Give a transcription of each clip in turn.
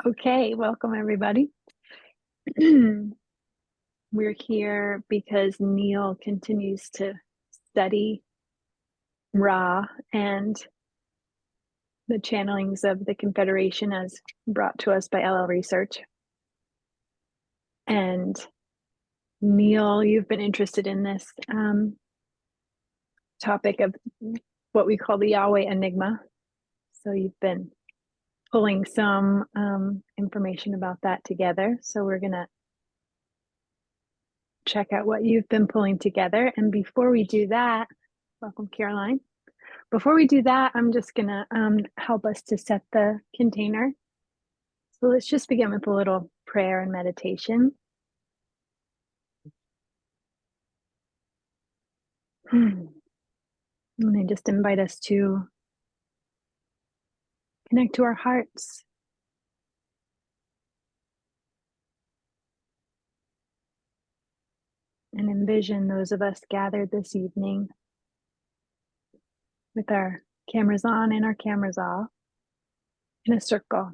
Okay, welcome everybody. We're here because Neal continues to study Ra and the channelings of the Confederation as brought to us by LL Research. And Neal, you've been interested in this topic of what we call the Yahweh Enigma. So you've been pulling some information about that together. So we're going to check out what you've been pulling together. And before we do that, welcome, Caroline. Before we do that, I'm just going to help us to set the container. So let's just begin with a little prayer and meditation. And I just invite us to connect to our hearts. And envision those of us gathered this evening with our cameras on and our cameras off in a circle.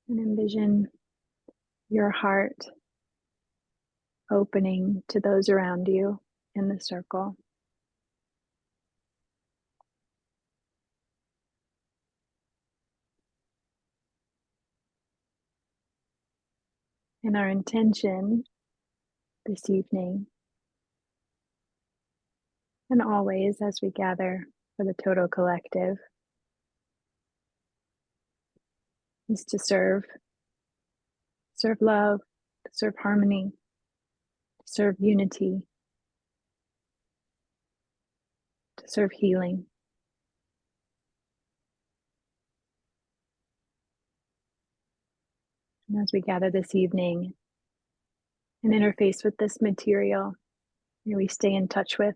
And envision your heart opening to those around you in the circle. And our intention this evening, and always as we gather for the TOTOH Collective, is to serve love, to serve harmony, to serve unity, to serve healing. And as we gather this evening and interface with this material, may we stay in touch with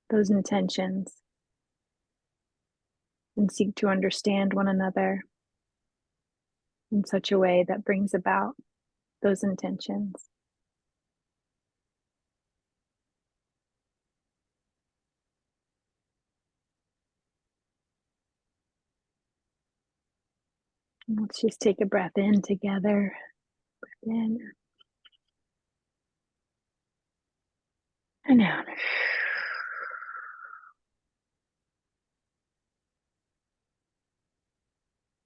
those intentions and seek to understand one another in such a way that brings about those intentions. And let's just take a breath in together. Breath in and out.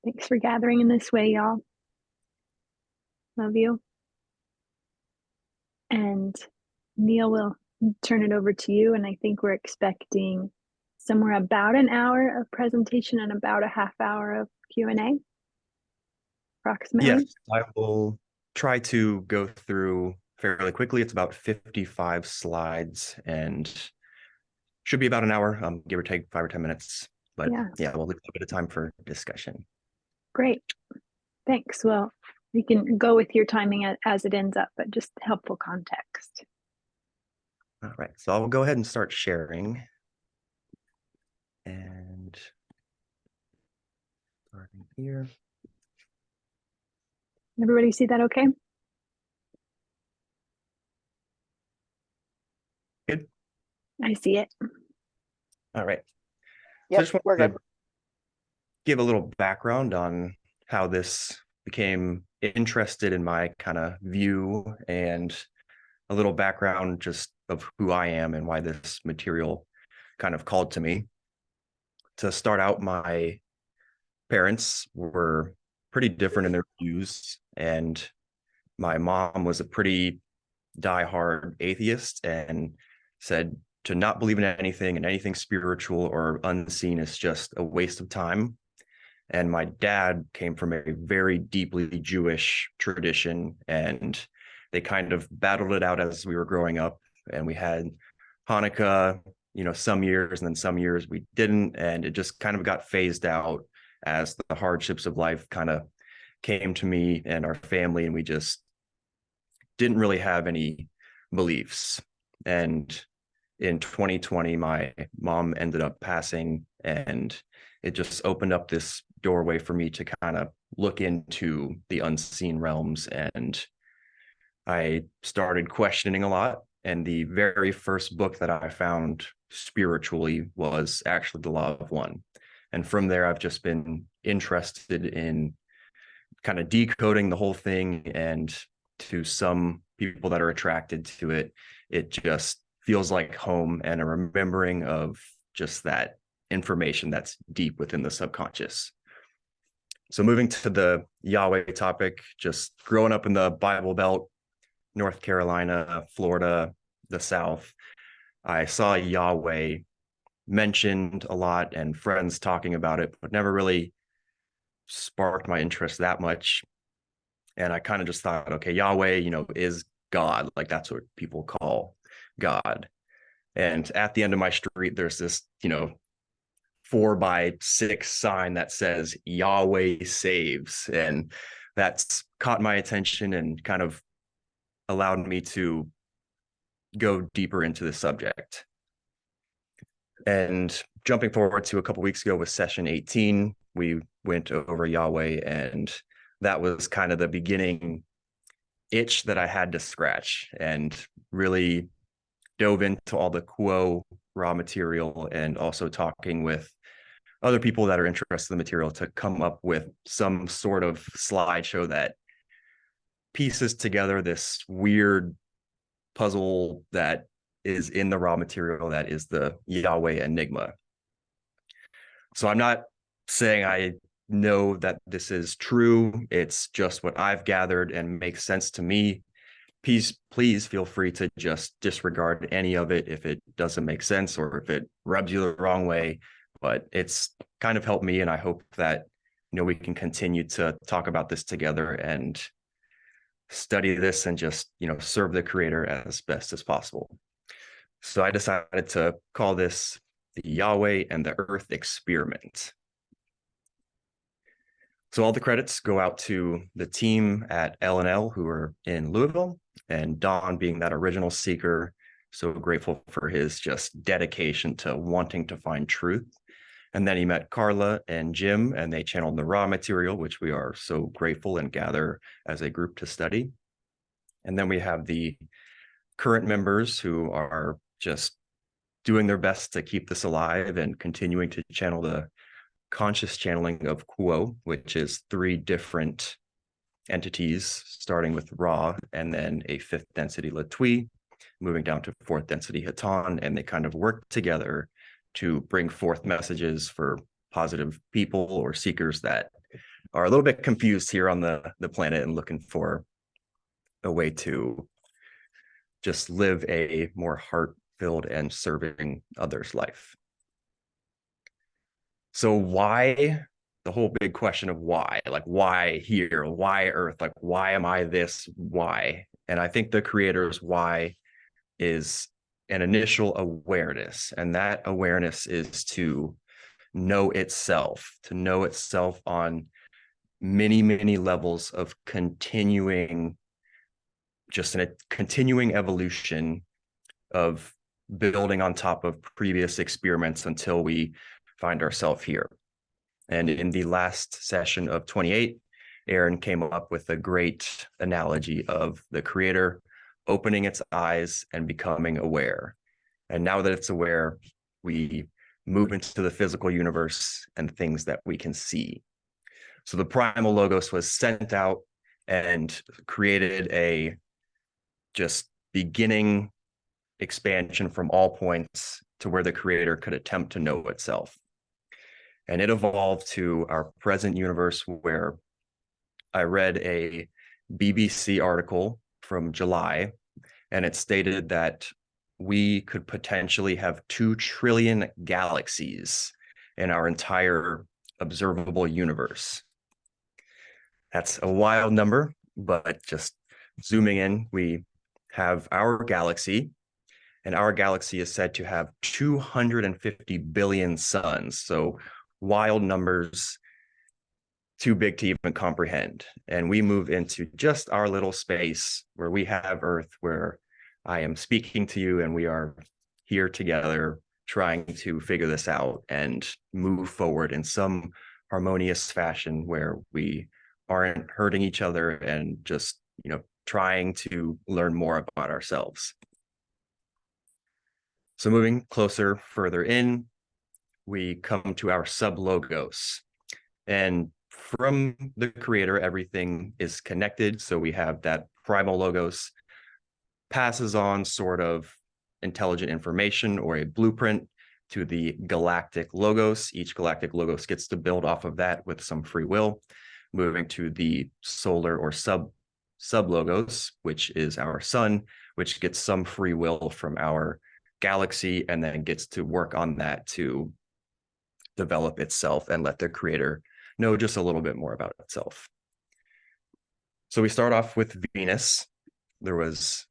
Thanks for gathering in this way, y'all. Love you. And Neal, will turn it over to you. And I think we're expecting somewhere about an hour of presentation and about a half hour of Q&A, approximately. Yes, I will try to go through fairly quickly. It's about 55 slides and should be about an hour, give or take 5 or 10 minutes. But yeah, we'll leave a bit of time for discussion. Great. Thanks. Well, you can go with your timing as it ends up, but just helpful context. All right, so I'll go ahead and start sharing. And starting here. Everybody see that okay? Good. I see it. All right. Yep, so I just we're want good. to give a little background on how this became interested in my kind of view and a little background just of who I am and why this material kind of called to me. To start out, my parents were pretty different in their views, and my mom was a pretty diehard atheist and said to not believe in anything, and anything spiritual or unseen is just a waste of time. And my dad came from a very deeply Jewish tradition, and they kind of battled it out as we were growing up. And we had Hanukkah, some years, and then some years we didn't. And it just kind of got phased out as the hardships of life kind of came to me and our family, and we just didn't really have any beliefs. And in 2020, my mom ended up passing, and it just opened up this doorway for me to kind of look into the unseen realms. And I started questioning a lot. And the very first book that I found spiritually was actually The Law of One. And from there, I've just been interested in kind of decoding the whole thing. And to some people that are attracted to it, it just feels like home and a remembering of just that information that's deep within the subconscious. So moving to the Yahweh topic, just growing up in the Bible Belt, North Carolina, Florida, the South, I saw Yahweh mentioned a lot and friends talking about it, but never really sparked my interest that much. And I kind of just thought, okay, Yahweh, is God. Like that's what people call God. And at the end of my street, there's this, 4x6 sign that says Yahweh saves. And that's caught my attention and kind of allowed me to go deeper into the subject. And jumping forward to a couple weeks ago with session 18, we went over Yahweh, and that was kind of the beginning itch that I had to scratch, and really dove into all the Quo raw material and also talking with other people that are interested in the material to come up with some sort of slideshow that pieces together this weird puzzle that is in the raw material that is the Yahweh Enigma. So I'm not saying I know that this is true. It's just what I've gathered and makes sense to me. Please feel free to just disregard any of it if it doesn't make sense or if it rubs you the wrong way. But it's kind of helped me, and I hope that we can continue to talk about this together and study this and just serve the creator as best as possible. So I decided to call this the Yahweh and the Earth Experiment. So all the credits go out to the team at L&L who are in Louisville, and Don being that original seeker, so grateful for his just dedication to wanting to find truth. And then he met Carla and Jim, and they channeled the raw material, which we are so grateful and gather as a group to study. And then we have the current members who are just doing their best to keep this alive and continuing to channel the conscious channeling of Quo, which is 3 different entities, starting with Ra, and then a 5th density Latui, moving down to 4th density Hatan, and they kind of work together to bring forth messages for positive people or seekers that are a little bit confused here on the planet and looking for a way to just live a more heart-filled and serving others life. So why, the whole big question of why, like why here, why Earth, like why am I this, why? And I think the creator's why is an initial awareness, and that awareness is to know itself on many, many levels of continuing, just in a continuing evolution of building on top of previous experiments until we find ourselves here. And in the last session of 28, Aaron came up with a great analogy of the creator opening its eyes and becoming aware. And now that it's aware, we move into the physical universe and things that we can see. So the primal logos was sent out and created a just beginning expansion from all points to where the creator could attempt to know itself. And it evolved to our present universe, where I read a BBC article from July, and it stated that we could potentially have 2 trillion galaxies in our entire observable universe. That's a wild number, but just zooming in, we have our galaxy, and our galaxy is said to have 250 billion suns. So wild numbers, too big to even comprehend. And we move into just our little space where we have Earth, where I am speaking to you, and we are here together trying to figure this out and move forward in some harmonious fashion where we aren't hurting each other and just, trying to learn more about ourselves. So moving closer, further in, we come to our sub-logos. And from the creator, everything is connected. So we have that primal logos passes on sort of intelligent information or a blueprint to the galactic logos. Each galactic logos gets to build off of that with some free will, moving to the solar or sub logos, which is our sun, which gets some free will from our galaxy and then gets to work on that to develop itself and let the creator know just a little bit more about itself. So we start off with Venus. There was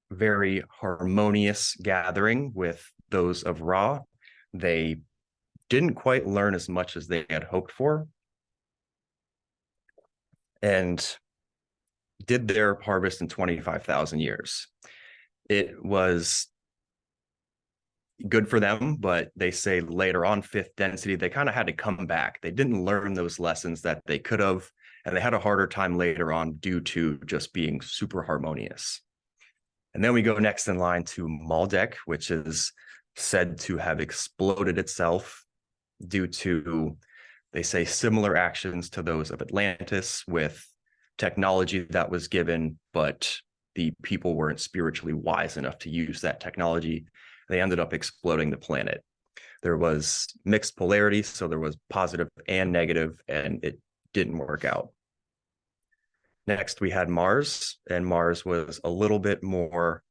very harmonious gathering with those of Ra. They didn't quite learn as much as they had hoped for and did their harvest in 25,000 years. It was good for them, but they say later on, fifth density, they kind of had to come back. They didn't learn those lessons that they could have, and they had a harder time later on due to just being super harmonious. And then we go next in line to Maldek, which is said to have exploded itself due to, they say, similar actions to those of Atlantis with technology that was given, but the people weren't spiritually wise enough to use that technology. They ended up exploding the planet. There was mixed polarity, so there was positive and negative, and it didn't work out. Next, we had Mars, and Mars was a little bit more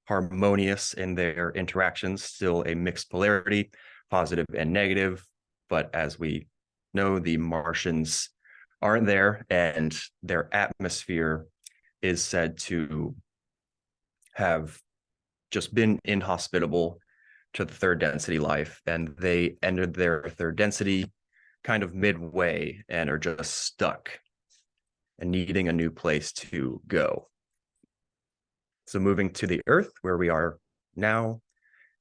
harmonious in their interactions, still a mixed polarity, positive and negative. But as we know, the Martians aren't there, and their atmosphere is said to have just been inhospitable to the third density life, and they entered their third density kind of midway and are just stuck and needing a new place to go. So moving to the Earth, where we are now,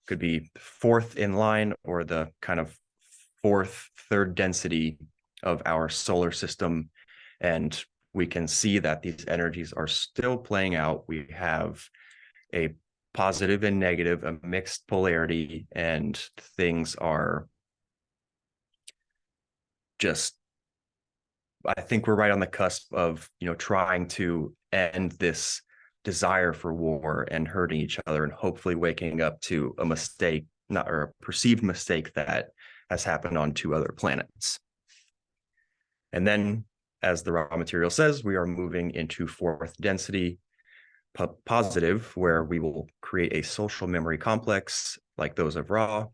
could be fourth in line or the kind of third density of our solar system. And we can see that these energies are still playing out. We have a positive and negative, a mixed polarity, and things are just, I think we're right on the cusp of, trying to end this desire for war and hurting each other and hopefully waking up to a mistake, not or a perceived mistake that has happened on two other planets. And then, as the raw material says, we are moving into fourth density, positive, where we will create a social memory complex like those of Ra.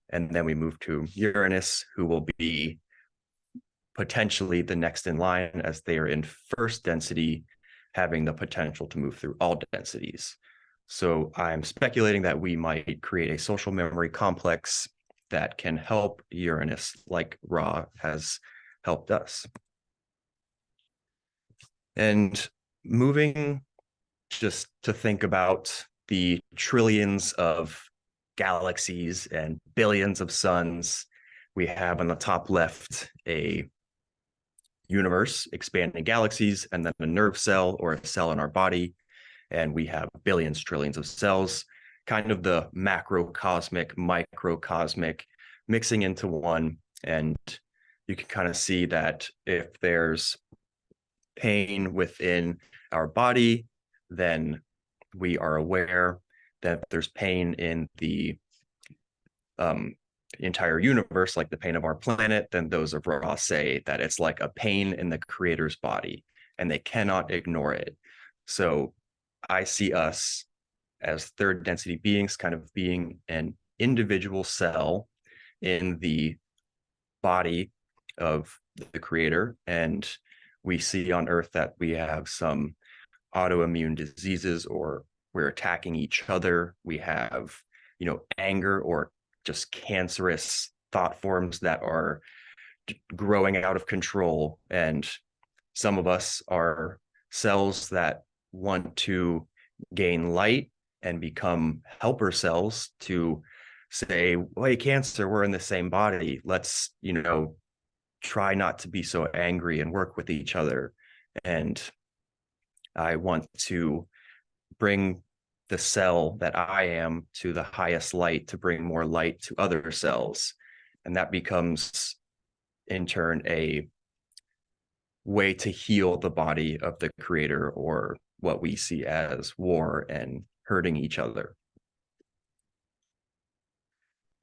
And then we move to Uranus, who will be potentially the next in line, as they are in first density, having the potential to move through all densities. So I'm speculating that we might create a social memory complex that can help Uranus like Ra has helped us. And moving just to think about the trillions of galaxies and billions of suns, we have on the top left a universe, expanding galaxies, and then a nerve cell or a cell in our body. And we have billions, trillions of cells, kind of the macrocosmic, microcosmic mixing into one. And you can kind of see that if there's pain within our body, then we are aware that there's pain in the entire universe, like the pain of our planet, then those of Ra say that it's like a pain in the creator's body, and they cannot ignore it. So I see us as third density beings kind of being an individual cell in the body of the creator. And we see on Earth that we have some autoimmune diseases, or we're attacking each other. We have, anger or just cancerous thought forms that are growing out of control. And some of us are cells that want to gain light and become helper cells to say, well, hey, cancer, we're in the same body. Let's, try not to be so angry and work with each other. And I want to bring the cell that I am to the highest light to bring more light to other cells. And that becomes, in turn, a way to heal the body of the creator, or what we see as war and hurting each other.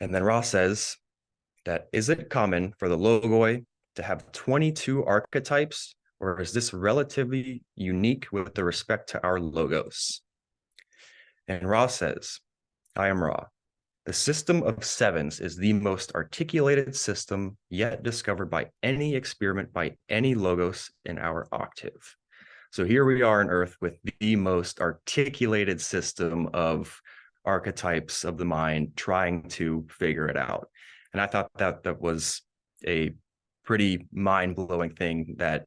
And then Ra says that, is it common for the logoi to have 22 archetypes, or is this relatively unique with the respect to our logos? And Ra says, I am Ra. The system of sevens is the most articulated system yet discovered by any experiment by any logos in our octave. So here we are on Earth with the most articulated system of archetypes of the mind, trying to figure it out. And I thought that was a pretty mind-blowing thing, that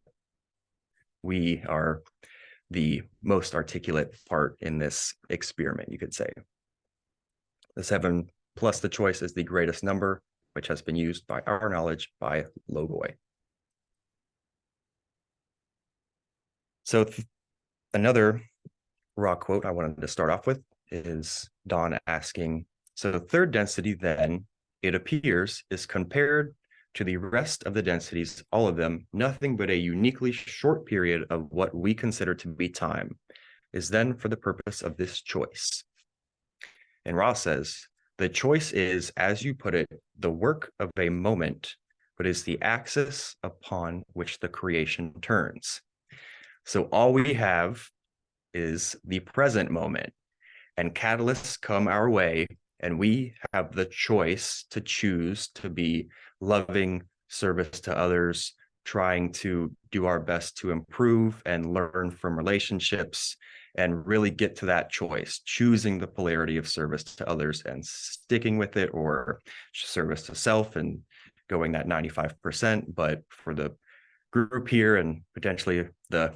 we are the most articulate part in this experiment, you could say. The 7 plus the choice is the greatest number, which has been used by our knowledge by logoi. So another Ra quote I wanted to start off with is Dawn asking, so third density then, it appears, is compared to the rest of the densities, all of them, nothing but a uniquely short period of what we consider to be time, is then for the purpose of this choice. And Ra says, the choice is, as you put it, the work of a moment, but is the axis upon which the creation turns. So all we have is the present moment, and catalysts come our way, and we have the choice to choose to be loving service to others, trying to do our best to improve and learn from relationships, and really get to that choice, choosing the polarity of service to others and sticking with it, or service to self and going that 95%. But for the group here, and potentially the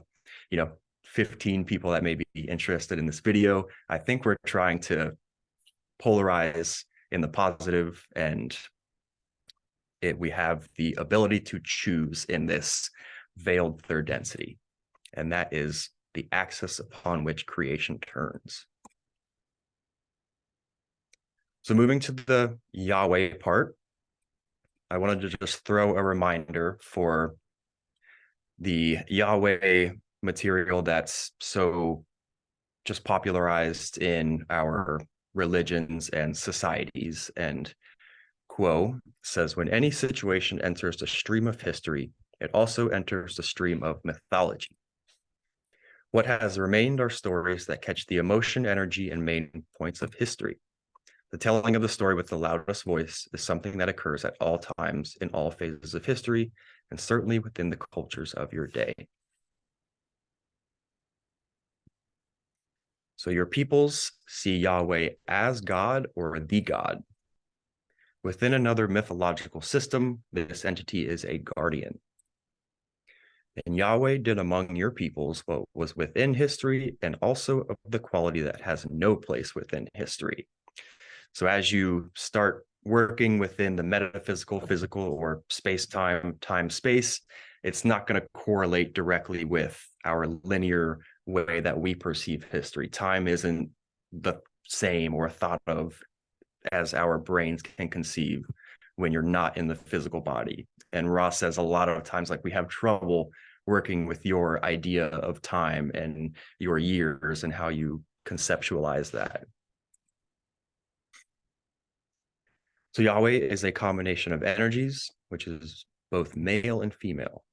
15 people that may be interested in this video, I think we're trying to polarize in the positive, and we have the ability to choose in this veiled third density, and that is the axis upon which creation turns. So moving to the Yahweh part, I wanted to just throw a reminder for the Yahweh material that's so just popularized in our religions and societies. And Quo says, when any situation enters the stream of history, it also enters the stream of mythology. What has remained are stories that catch the emotion, energy, and main points of history. The telling of the story with the loudest voice is something that occurs at all times in all phases of history, and certainly within the cultures of your day. So your peoples see Yahweh as God or the God. Within another mythological system, this entity is a guardian. And Yahweh did among your peoples what was within history, and also of the quality that has no place within history. So as you start working within the metaphysical, physical, or space-time, time-space, it's not going to correlate directly with our linear way that we perceive history. Time isn't the same or thought of as our brains can conceive when you're not in the physical body. And Ross says a lot of times, like, we have trouble working with your idea of time and your years and how you conceptualize that. So Yahweh is a combination of energies, which is both male and female.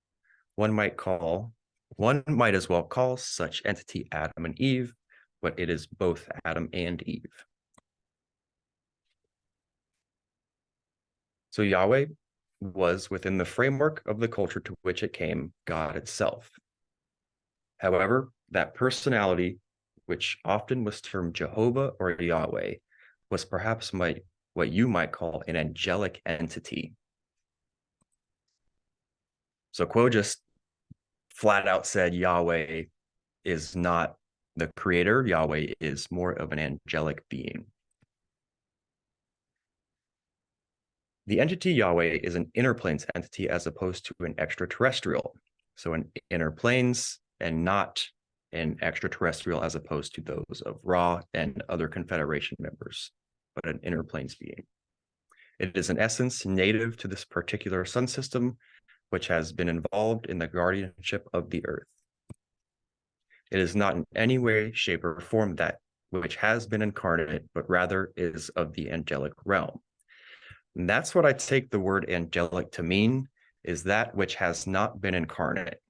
One might as well call such entity Adam and Eve, but it is both Adam and Eve. So Yahweh was, within the framework of the culture to which it came, God itself. However, that personality, which often was termed Jehovah or Yahweh, was perhaps what you might call an angelic entity. So Quo just flat out said Yahweh is not the creator. Yahweh is more of an angelic being. The entity Yahweh is an inner planes entity as opposed to an extraterrestrial. So an inner planes and not and extraterrestrial as opposed to those of Ra and other Confederation members, but an inner planes being. It is in essence native to this particular sun system, which has been involved in the guardianship of the Earth. It is not in any way, shape, or form that which has been incarnate, but rather is of the angelic realm. And that's what I take the word angelic to mean, is that which has not been incarnate.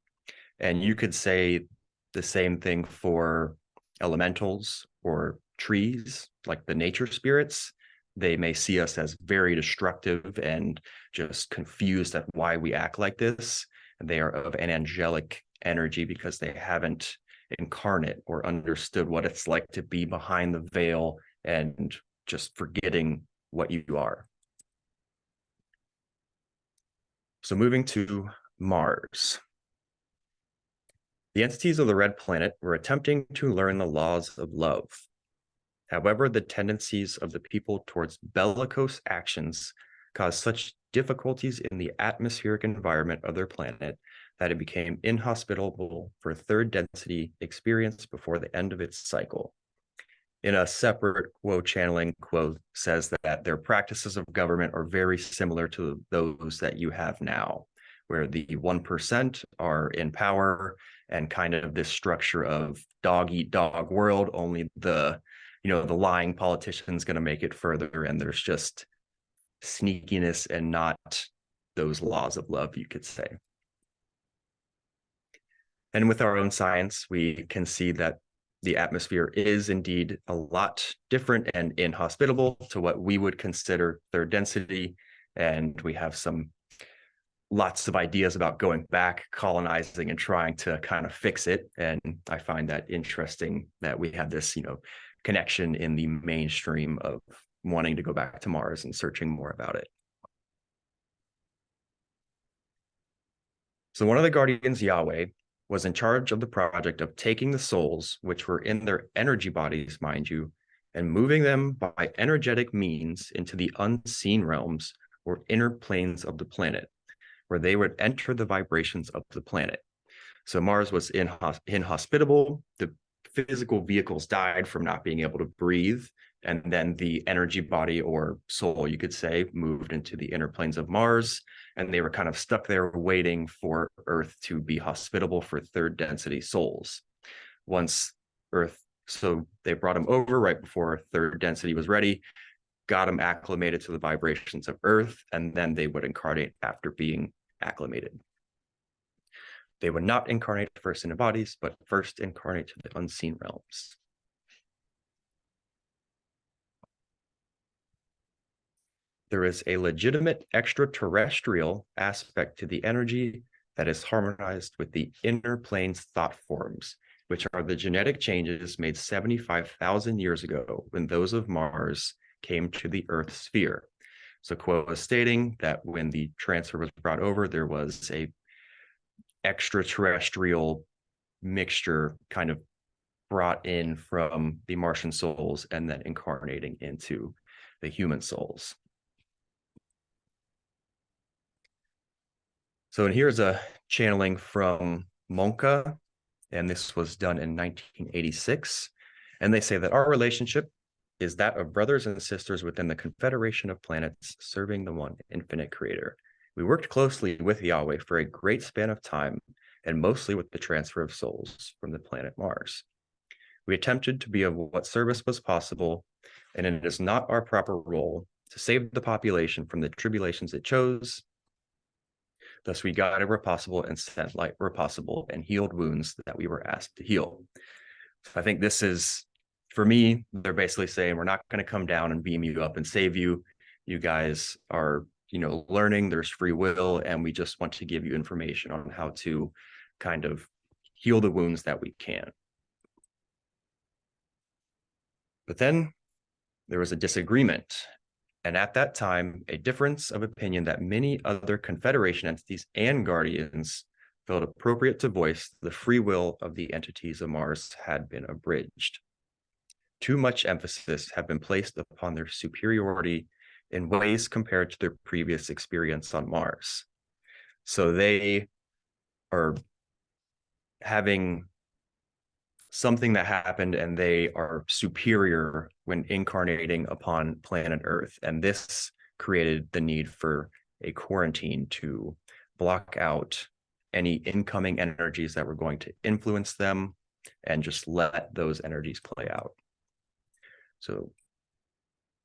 And you could say the same thing for elementals or trees, like the nature spirits. They may see us as very destructive and just confused at why we act like this. And they are of an angelic energy because they haven't incarnate or understood what it's like to be behind the veil and just forgetting what you are. So moving to Mars. The entities of the Red Planet were attempting to learn the laws of love. However, the tendencies of the people towards bellicose actions caused such difficulties in the atmospheric environment of their planet that it became inhospitable for third density experience before the end of its cycle. In a separate quote channeling quote says that their practices of government are very similar to those that you have now, where the 1% are in power and kind of this structure of dog eat dog world, only the lying politician's going to make it further, and there's just sneakiness and not those laws of love, you could say. And with our own science, we can see that the atmosphere is indeed a lot different and inhospitable to what we would consider third density. And we have lots of ideas about going back, colonizing, and trying to kind of fix it. And I find that interesting that we have this, connection in the mainstream of wanting to go back to Mars and searching more about it. So one of the guardians, Yahweh, was in charge of the project of taking the souls, which were in their energy bodies, mind you, and moving them by energetic means into the unseen realms or inner planes of the planet, where they would enter the vibrations of the planet. So Mars was inhospitable. The physical vehicles died from not being able to breathe. And then the energy body or soul, you could say, moved into the inner planes of Mars. And they were kind of stuck there waiting for Earth to be hospitable for third density souls. Once Earth, so they brought them over right before third density was ready, got them acclimated to the vibrations of Earth, and then they would incarnate after being acclimated. They would not incarnate first in the bodies, but first incarnate to the unseen realms. There is a legitimate extraterrestrial aspect to the energy that is harmonized with the inner plane's thought forms, which are the genetic changes made 75,000 years ago when those of Mars came to the Earth sphere. So quote was stating that when the transfer was brought over, there was a extraterrestrial mixture kind of brought in from the Martian souls and then incarnating into the human souls. So here's a channeling from Monka, and this was done in 1986. And they say that our relationship is that of brothers and sisters within the Confederation of Planets serving the one infinite creator. We worked closely with Yahweh for a great span of time, and mostly with the transfer of souls from the planet Mars. We attempted to be of what service was possible, and it is not our proper role to save the population from the tribulations it chose. Thus, we guided where possible and sent light where possible and healed wounds that we were asked to heal. So I think this is, for me, they're basically saying, we're not going to come down and beam you up and save you. You guys are, learning, there's free will, and we just want to give you information on how to kind of heal the wounds that we can. But then there was a disagreement. And at that time, a difference of opinion that many other Confederation entities and guardians felt appropriate to voice the free will of the entities of Mars had been abridged. Too much emphasis had been placed upon their superiority in ways compared to their previous experience on Mars. So they are having something that happened and they are superior when incarnating upon planet Earth. And this created the need for a quarantine to block out any incoming energies that were going to influence them and just let those energies play out. So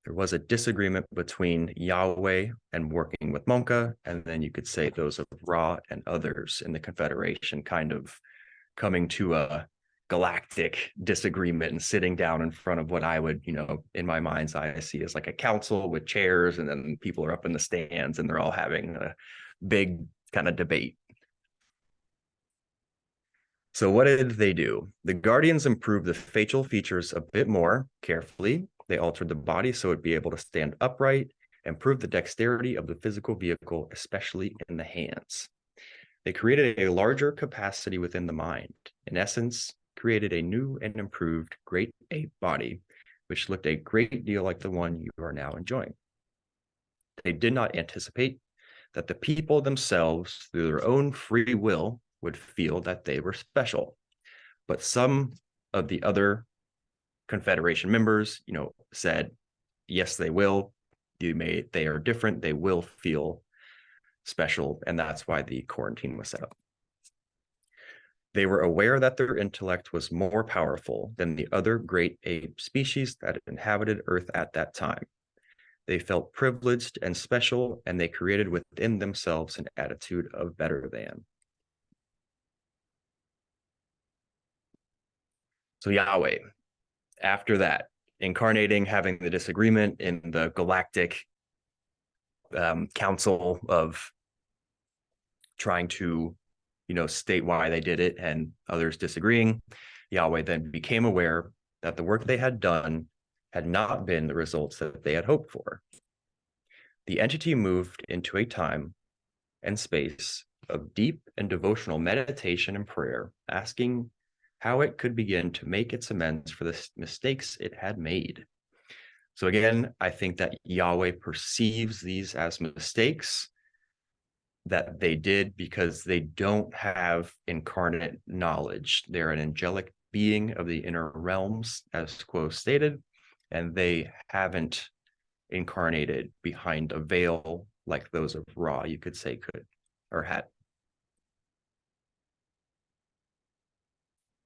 there was a disagreement between Yahweh and working with Monka, and then you could say those of Ra and others in the Confederation kind of coming to a galactic disagreement and sitting down in front of what I would, in my mind's eye, I see as like a council with chairs, and then people are up in the stands and they're all having a big kind of debate. So what did they do? The Guardians improved the facial features a bit more carefully. They altered the body so it'd be able to stand upright, improved the dexterity of the physical vehicle, especially in the hands. They created a larger capacity within the mind. In essence, created a new and improved great ape body, which looked a great deal like the one you are now enjoying. They did not anticipate that the people themselves, through their own free will, would feel that they were special. But some of the other Confederation members, said, yes, they will. They are different. They will feel special. And that's why the quarantine was set up. They were aware that their intellect was more powerful than the other great ape species that inhabited Earth at that time. They felt privileged and special, and they created within themselves an attitude of better than. So Yahweh, after that, incarnating, having the disagreement in the galactic council of trying to, state why they did it and others disagreeing, Yahweh then became aware that the work they had done had not been the results that they had hoped for. The entity moved into a time and space of deep and devotional meditation and prayer, asking how it could begin to make its amends for the mistakes it had made. So again, I think that Yahweh perceives these as mistakes that they did because they don't have incarnate knowledge. They're an angelic being of the inner realms, as Quo stated, and they haven't incarnated behind a veil like those of Ra, you could say, could or had.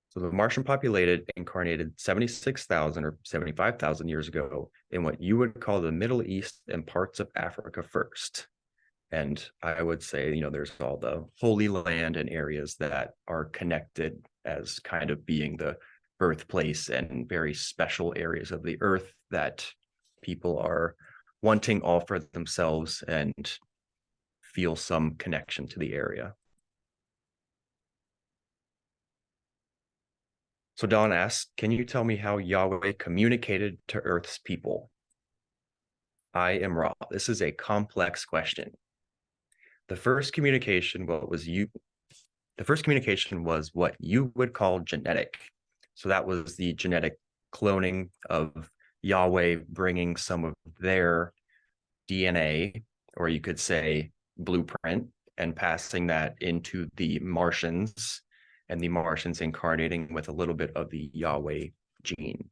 So the Martian populated incarnated 76,000 or 75,000 years ago in what you would call the Middle East and parts of Africa first. And I would say, there's all the Holy Land and areas that are connected as kind of being the birthplace and very special areas of the earth that people are wanting all for themselves and feel some connection to the area. So Don asks, can you tell me how Yahweh communicated to Earth's people? I am Ra. This is a complex question. The first communication was what you would call genetic. So that was the genetic cloning of Yahweh bringing some of their DNA, or you could say blueprint, and passing that into the Martians, and the Martians incarnating with a little bit of the Yahweh gene.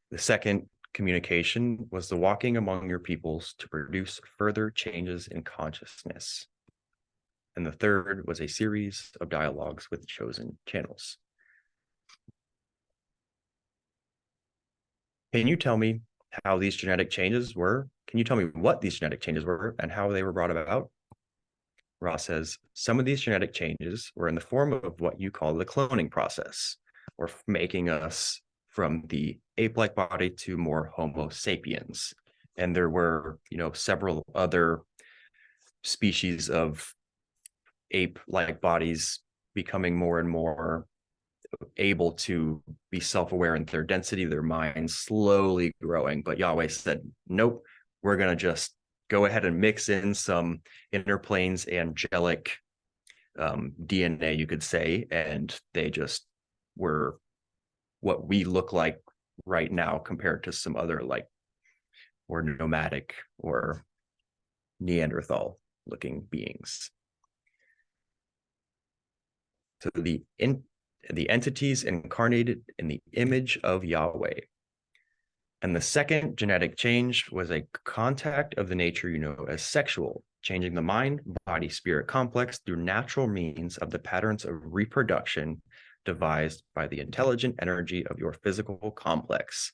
The second communication was the walking among your peoples to produce further changes in consciousness. And the third was a series of dialogues with chosen channels. Can you tell me how these genetic changes were? Can you tell me what these genetic changes were and how they were brought about? Ross says, some of these genetic changes were in the form of what you call the cloning process, or making us from the ape-like body to more Homo sapiens. And there were, several other species of ape-like bodies becoming more and more able to be self-aware in their density, their minds slowly growing. But Yahweh said, nope, we're going to just go ahead and mix in some inner planes angelic DNA, you could say, and they just were what we look like right now compared to some other or nomadic or Neanderthal looking beings. So the entities incarnated in the image of Yahweh. And the second genetic change was a contact of the nature you know as sexual, changing the mind, body, spirit complex through natural means of the patterns of reproduction devised by the intelligent energy of your physical complex.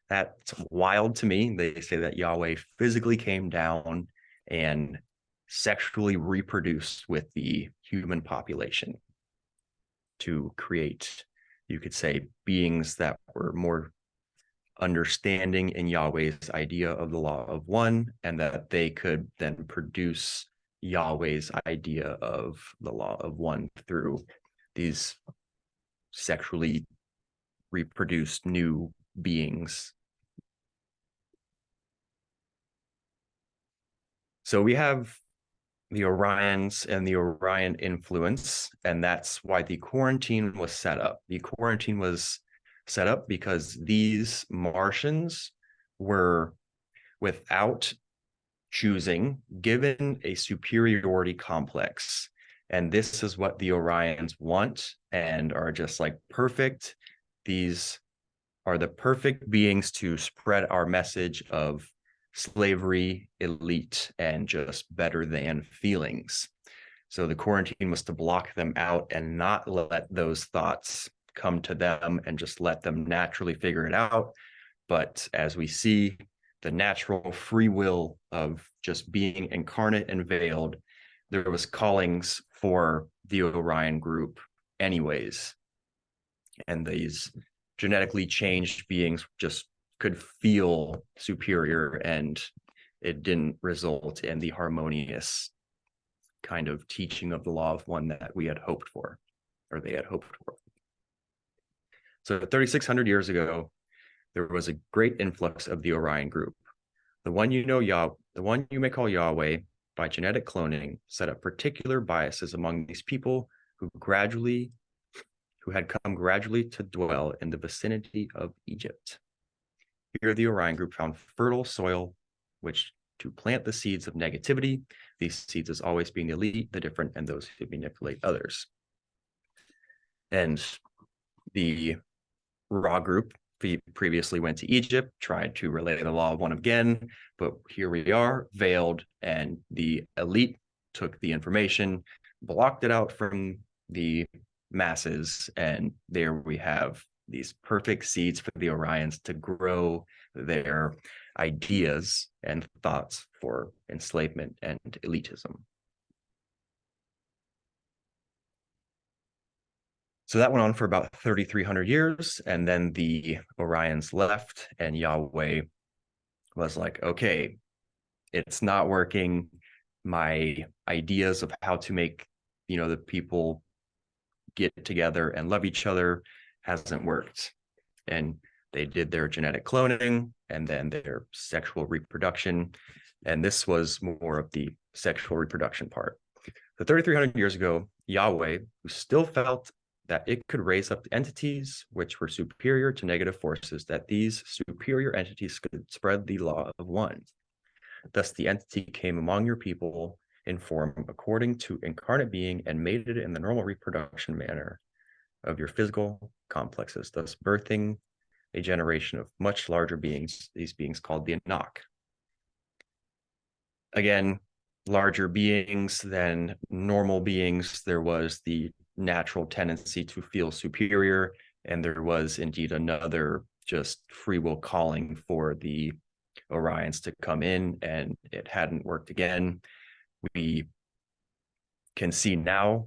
That's wild to me. They say that Yahweh physically came down and sexually reproduced with the human population to create, you could say, beings that were more understanding in Yahweh's idea of the law of one, and that they could then produce Yahweh's idea of the law of one through these sexually reproduced new beings. So we have the Orions and the Orion influence, and that's why the quarantine was set up. The quarantine was set up because these Martians were, without choosing, given a superiority complex. And this is what the Orions want and are just like perfect. These are the perfect beings to spread our message of slavery, elite, and just better than feelings. So the quarantine was to block them out and not let those thoughts come to them and just let them naturally figure it out. But as we see, the natural free will of just being incarnate and veiled, there was callings for the Orion group anyways. And these genetically changed beings just could feel superior, and it didn't result in the harmonious kind of teaching of the law of one that we had hoped for, or they had hoped for. So 3,600 years ago, there was a great influx of the Orion group. The one the one you may call Yahweh, by genetic cloning, set up particular biases among these people who had come gradually to dwell in the vicinity of Egypt. Here, the Orion group found fertile soil, which to plant the seeds of negativity, these seeds as always being the elite, the different, and those who manipulate others. And the Ra group previously went to Egypt, tried to relay the law of one again, but here we are, veiled, and the elite took the information, blocked it out from the masses, and there we have these perfect seeds for the Orions to grow their ideas and thoughts for enslavement and elitism. So that went on for about 3,300 years, and then the Orions left, and Yahweh was like, okay, it's not working. My ideas of how to make, the people get together and love each other hasn't worked. And they did their genetic cloning and then their sexual reproduction. And this was more of the sexual reproduction part. So 3,300 years ago, Yahweh, who still felt that it could raise up entities which were superior to negative forces, that these superior entities could spread the law of one. Thus, the entity came among your people in form according to incarnate being and made it in the normal reproduction manner of your physical complexes, thus birthing a generation of much larger beings, these beings called the Anak. Again, larger beings than normal beings. There was the natural tendency to feel superior, and there was indeed another just free will calling for the Orions to come in, and it hadn't worked again. We can see now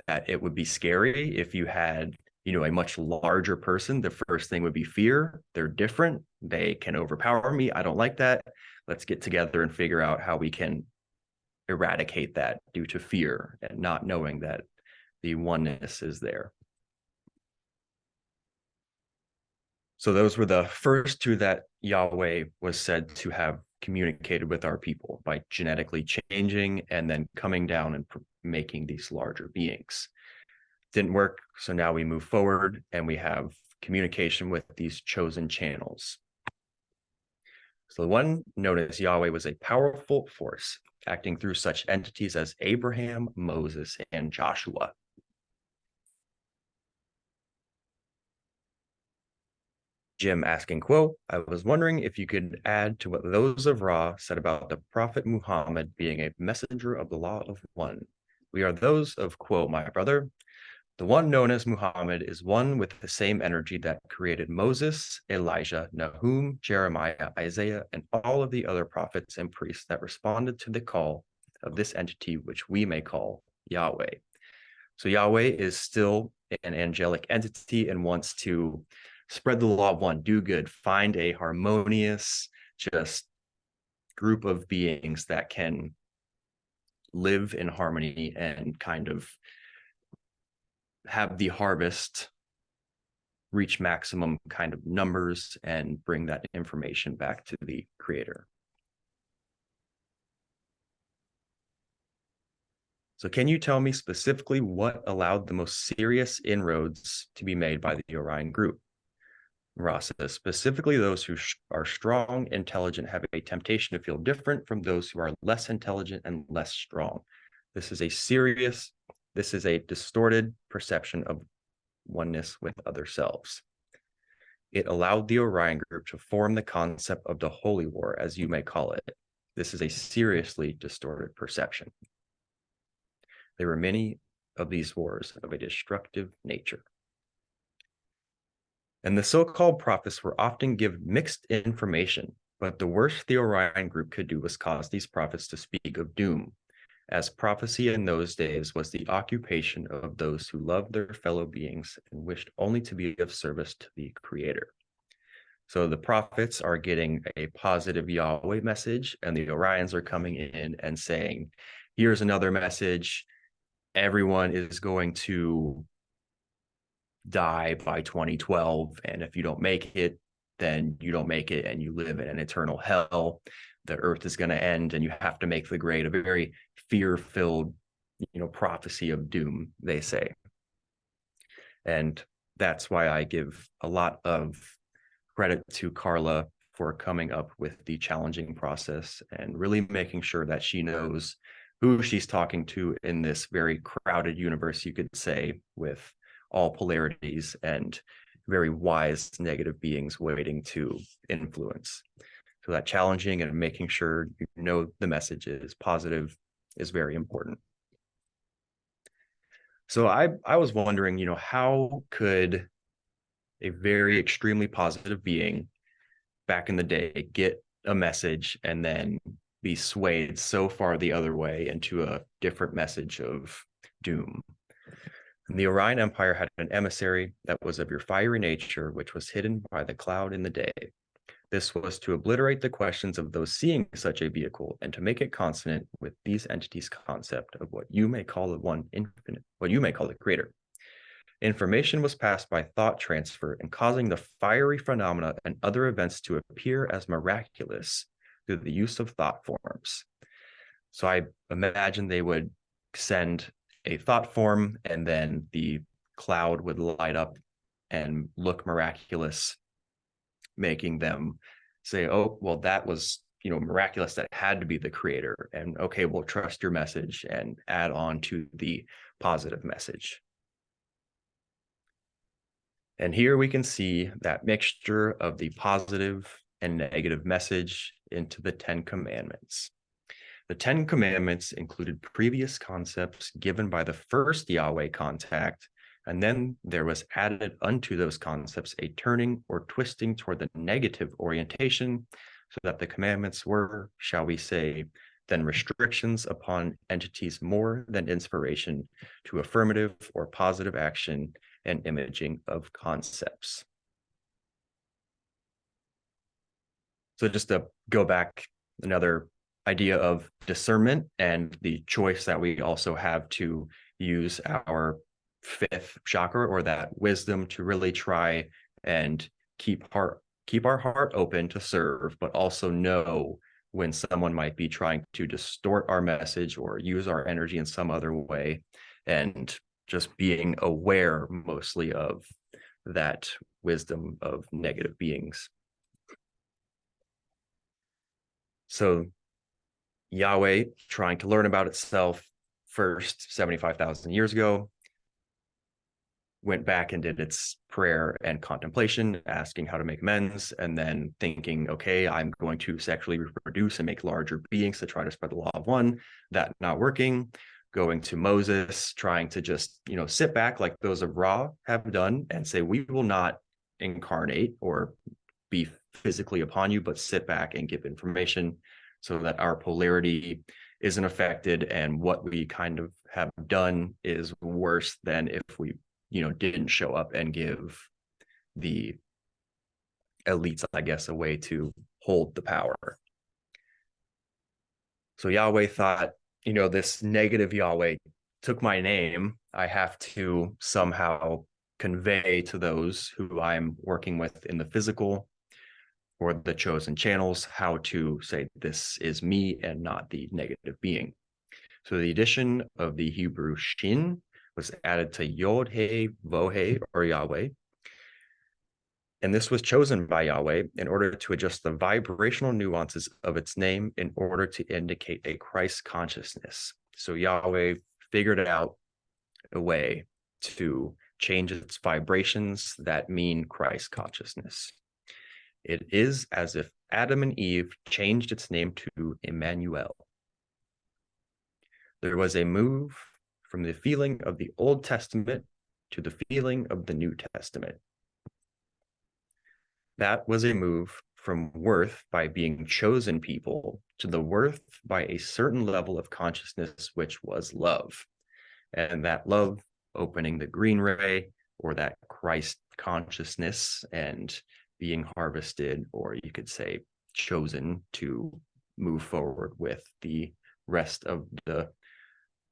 that it would be scary if you had, a much larger person. The first thing would be fear. They're different. They can overpower me. I don't like that. Let's get together and figure out how we can eradicate that due to fear and not knowing that the oneness is there. So those were the first two that Yahweh was said to have communicated with our people by genetically changing and then coming down and making these larger beings. Didn't work, so now we move forward and we have communication with these chosen channels. So the one known as Yahweh was a powerful force acting through such entities as Abraham, Moses, and Joshua. Jim asking, quote, I was wondering if you could add to what those of Ra said about the Prophet Muhammad being a messenger of the law of one. We are those of, quote, my brother. The one known as Muhammad is one with the same energy that created Moses, Elijah, Nahum, Jeremiah, Isaiah, and all of the other prophets and priests that responded to the call of this entity, which we may call Yahweh. So Yahweh is still an angelic entity and wants to spread the law of one, do good, find a harmonious, just group of beings that can live in harmony and kind of have the harvest reach maximum kind of numbers and bring that information back to the creator. So can you tell me specifically what allowed the most serious inroads to be made by the Orion group? Ra says, specifically those who are strong, intelligent, have a temptation to feel different from those who are less intelligent and less strong. This is a distorted perception of oneness with other selves. It allowed the Orion group to form the concept of the holy war, as you may call it. This is a seriously distorted perception. There were many of these wars of a destructive nature. And the so-called prophets were often given mixed information, but the worst the Orion group could do was cause these prophets to speak of doom, as prophecy in those days was the occupation of those who loved their fellow beings and wished only to be of service to the Creator. So the prophets are getting a positive Yahweh message, and the Orions are coming in and saying, here's another message. Everyone is going to die by 2012, and if you don't make it, then you don't make it and you live in an eternal hell. The earth is going to end and you have to make the grade. A very fear-filled prophecy of doom, they say. And that's why I give a lot of credit to Carla for coming up with the challenging process and really making sure that she knows who she's talking to in this very crowded universe, you could say, with all polarities and very wise negative beings waiting to influence. So that challenging and making sure you know the message is positive is very important. So I was wondering, how could a very extremely positive being back in the day get a message and then be swayed so far the other way into a different message of doom? And the Orion Empire had an emissary that was of your fiery nature, which was hidden by the cloud in the day. This was to obliterate the questions of those seeing such a vehicle and to make it consonant with these entities' concept of what you may call the one infinite, what you may call the creator. Information was passed by thought transfer and causing the fiery phenomena and other events to appear as miraculous through the use of thought forms. So I imagine they would send a thought form and then the cloud would light up and look miraculous, making them say, oh, well, that was, miraculous. That had to be the creator. And okay, we'll trust your message and add on to the positive message. And here we can see that mixture of the positive and negative message into the 10 Commandments. The 10 Commandments included previous concepts given by the first Yahweh contact, and then there was added unto those concepts a turning or twisting toward the negative orientation, so that the commandments were, shall we say, then restrictions upon entities more than inspiration to affirmative or positive action and imaging of concepts. So just to go back, another idea of discernment and the choice that we also have to use our fifth chakra, or that wisdom, to really try and keep our heart open to serve, but also know when someone might be trying to distort our message or use our energy in some other way, and just being aware mostly of that wisdom of negative beings. So Yahweh, trying to learn about itself first 75,000 years ago, went back and did its prayer and contemplation, asking how to make amends, and then thinking, okay, I'm going to sexually reproduce and make larger beings to try to spread the law of one. That not working. Going to Moses, trying to just, sit back like those of Ra have done and say, we will not incarnate or be physically upon you, but sit back and give information so that our polarity isn't affected. And what we kind of have done is worse than if we, didn't show up and give the elites, I guess, a way to hold the power. So Yahweh thought, this negative Yahweh took my name. I have to somehow convey to those who I'm working with in the physical or the chosen channels how to say this is me and not the negative being. So the addition of the Hebrew shin was added to Yod He Voh He, or Yahweh. And this was chosen by Yahweh in order to adjust the vibrational nuances of its name in order to indicate a Christ consciousness. So Yahweh figured out a way to change its vibrations that mean Christ consciousness. It is as if Adam and Eve changed its name to Emmanuel. There was a move from the feeling of the Old Testament to the feeling of the New Testament. That was a move from worth by being chosen people to the worth by a certain level of consciousness, which was love. And that love opening the green ray, or that Christ consciousness, and being harvested, or you could say chosen to move forward with the rest of the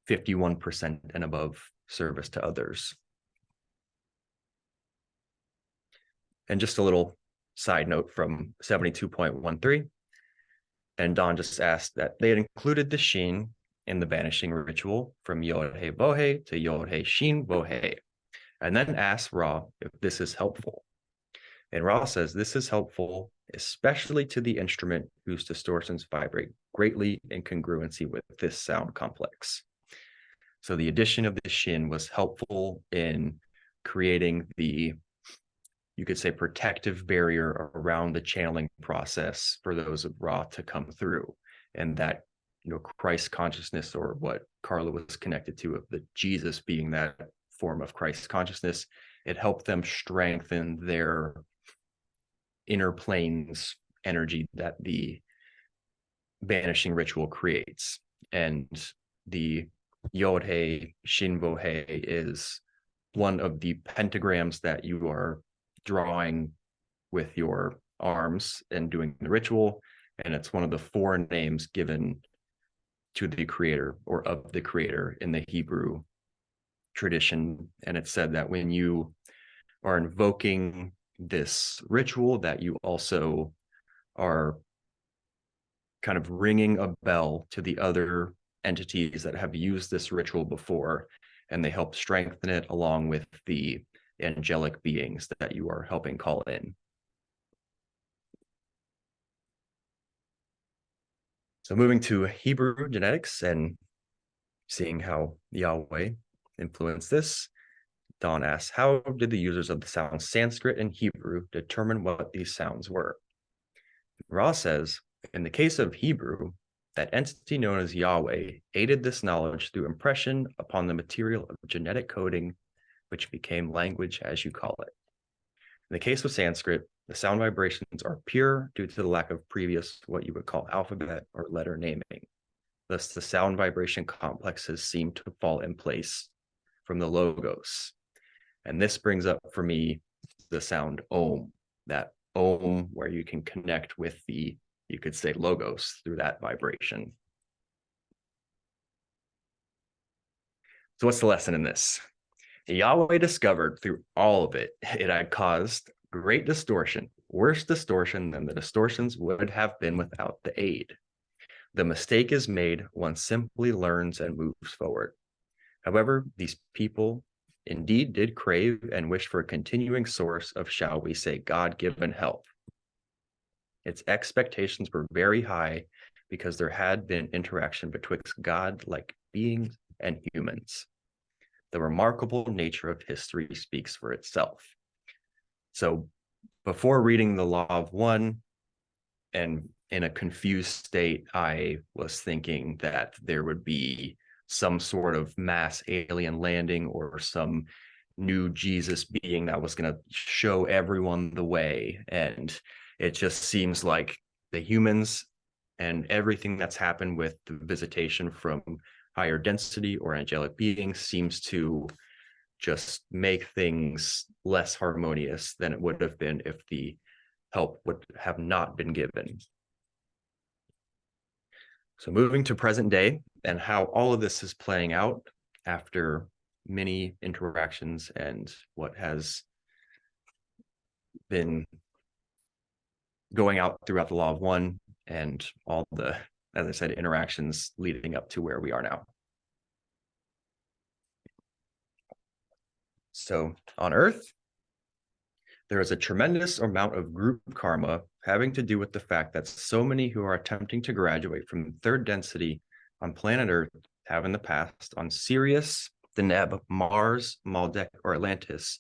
51% and above service to others. And just a little side note from 72.13, and Don just asked that they had included the Shin in the banishing ritual from Yod He Voh He to Yod He Shin Voh He, and then asked Ra if this is helpful. And Ra says this is helpful, especially to the instrument whose distortions vibrate greatly in congruency with this sound complex. So the addition of the Shin was helpful in creating the, you could say, protective barrier around the channeling process for those of Ra to come through. And that, Christ consciousness, or what Carla was connected to, of the Jesus being that form of Christ consciousness, it helped them strengthen their inner planes energy that the banishing ritual creates. And the Yod He Shin Voh He is one of the pentagrams that you are drawing with your arms and doing the ritual. And it's one of the 4 names given to the creator, or of the creator, in the Hebrew tradition. And it's said that when you are invoking this ritual, that you also are kind of ringing a bell to the other entities that have used this ritual before, and they help strengthen it along with the angelic beings that you are helping call in. So moving to Hebrew genetics and seeing how Yahweh influenced this, Don asks, how did the users of the sounds Sanskrit and Hebrew determine what these sounds were? Ra says, in the case of Hebrew, that entity known as Yahweh aided this knowledge through impression upon the material of genetic coding, which became language as you call it. In the case of Sanskrit, the sound vibrations are pure due to the lack of previous what you would call alphabet or letter naming. Thus, the sound vibration complexes seem to fall in place from the logos. And this brings up for me the sound Om, that Om where you can connect with the, you could say, logos through that vibration. So what's the lesson in this? Yahweh discovered through all of it, it had caused great distortion, worse distortion than the distortions would have been without the aid. The mistake is made, one simply learns and moves forward. However, these people indeed did crave and wish for a continuing source of, shall we say, God-given help. Its expectations were very high because there had been interaction betwixt God-like beings and humans. The remarkable nature of history speaks for itself. So before reading the Law of One and in a confused state, I was thinking that there would be some sort of mass alien landing or some new Jesus being that was going to show everyone the way. And it just seems like the humans and everything that's happened with the visitation from higher density or angelic beings seems to just make things less harmonious than it would have been if the help would have not been given. So moving to present day and how all of this is playing out after many interactions and what has been going out throughout the Law of One and all the, as I said, interactions leading up to where we are now. So on Earth, there is a tremendous amount of group karma having to do with the fact that so many who are attempting to graduate from third density on planet Earth have in the past on Sirius, Deneb, Mars, Maldek, or Atlantis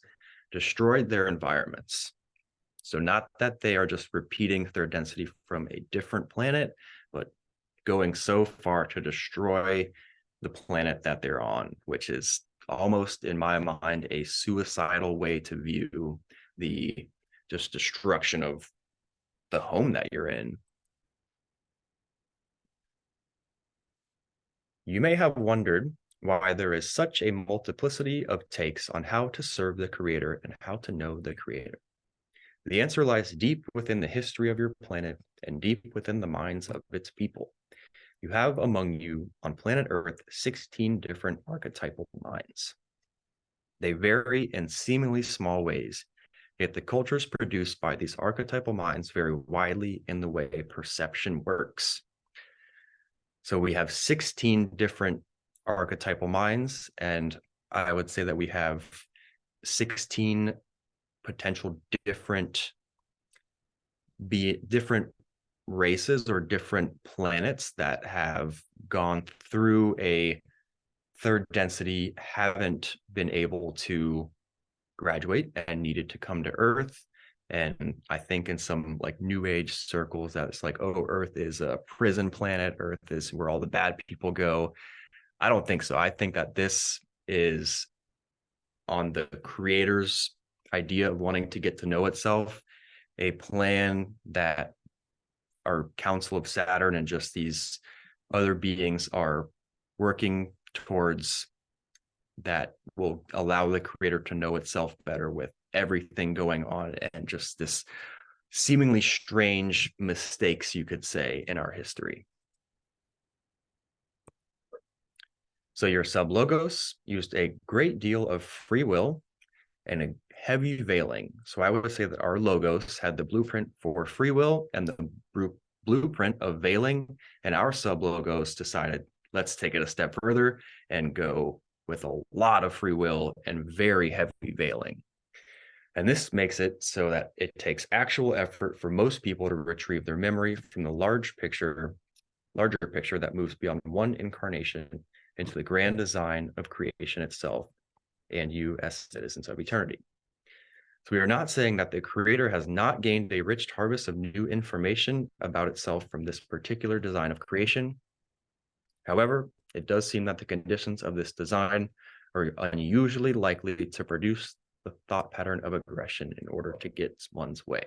destroyed their environments. So not that they are just repeating third density from a different planet, but going so far to destroy the planet that they're on, which is almost, in my mind, a suicidal way to view the just destruction of the home that you're in. You may have wondered why there is such a multiplicity of takes on how to serve the Creator and how to know the Creator. The answer lies deep within the history of your planet and deep within the minds of its people. You have among you on planet Earth 16 different archetypal minds. They vary in seemingly small ways, yet the cultures produced by these archetypal minds vary widely in the way perception works. So we have 16 different archetypal minds, and I would say that we have 16 potential different races or different planets that have gone through a third density, haven't been able to graduate and needed to come to Earth. And I think in some like new age circles that it's like, oh, Earth is a prison planet, Earth is where all the bad people go. I don't think so. I think that this is on the creator's idea of wanting to get to know itself, a plan that our Council of Saturn and just these other beings are working towards, that will allow the creator to know itself better with everything going on and just this seemingly strange mistakes, you could say, in our history. So your sub-logos used a great deal of free will and a heavy veiling. So I would say that our logos had the blueprint for free will and the blueprint of veiling, and our sub-logos decided, let's take it a step further and go with a lot of free will and very heavy veiling. And this makes it so that it takes actual effort for most people to retrieve their memory from the larger picture that moves beyond one incarnation into the grand design of creation itself and you as citizens of eternity. So we are not saying that the creator has not gained a rich harvest of new information about itself from this particular design of creation. However, it does seem that the conditions of this design are unusually likely to produce the thought pattern of aggression in order to get one's way.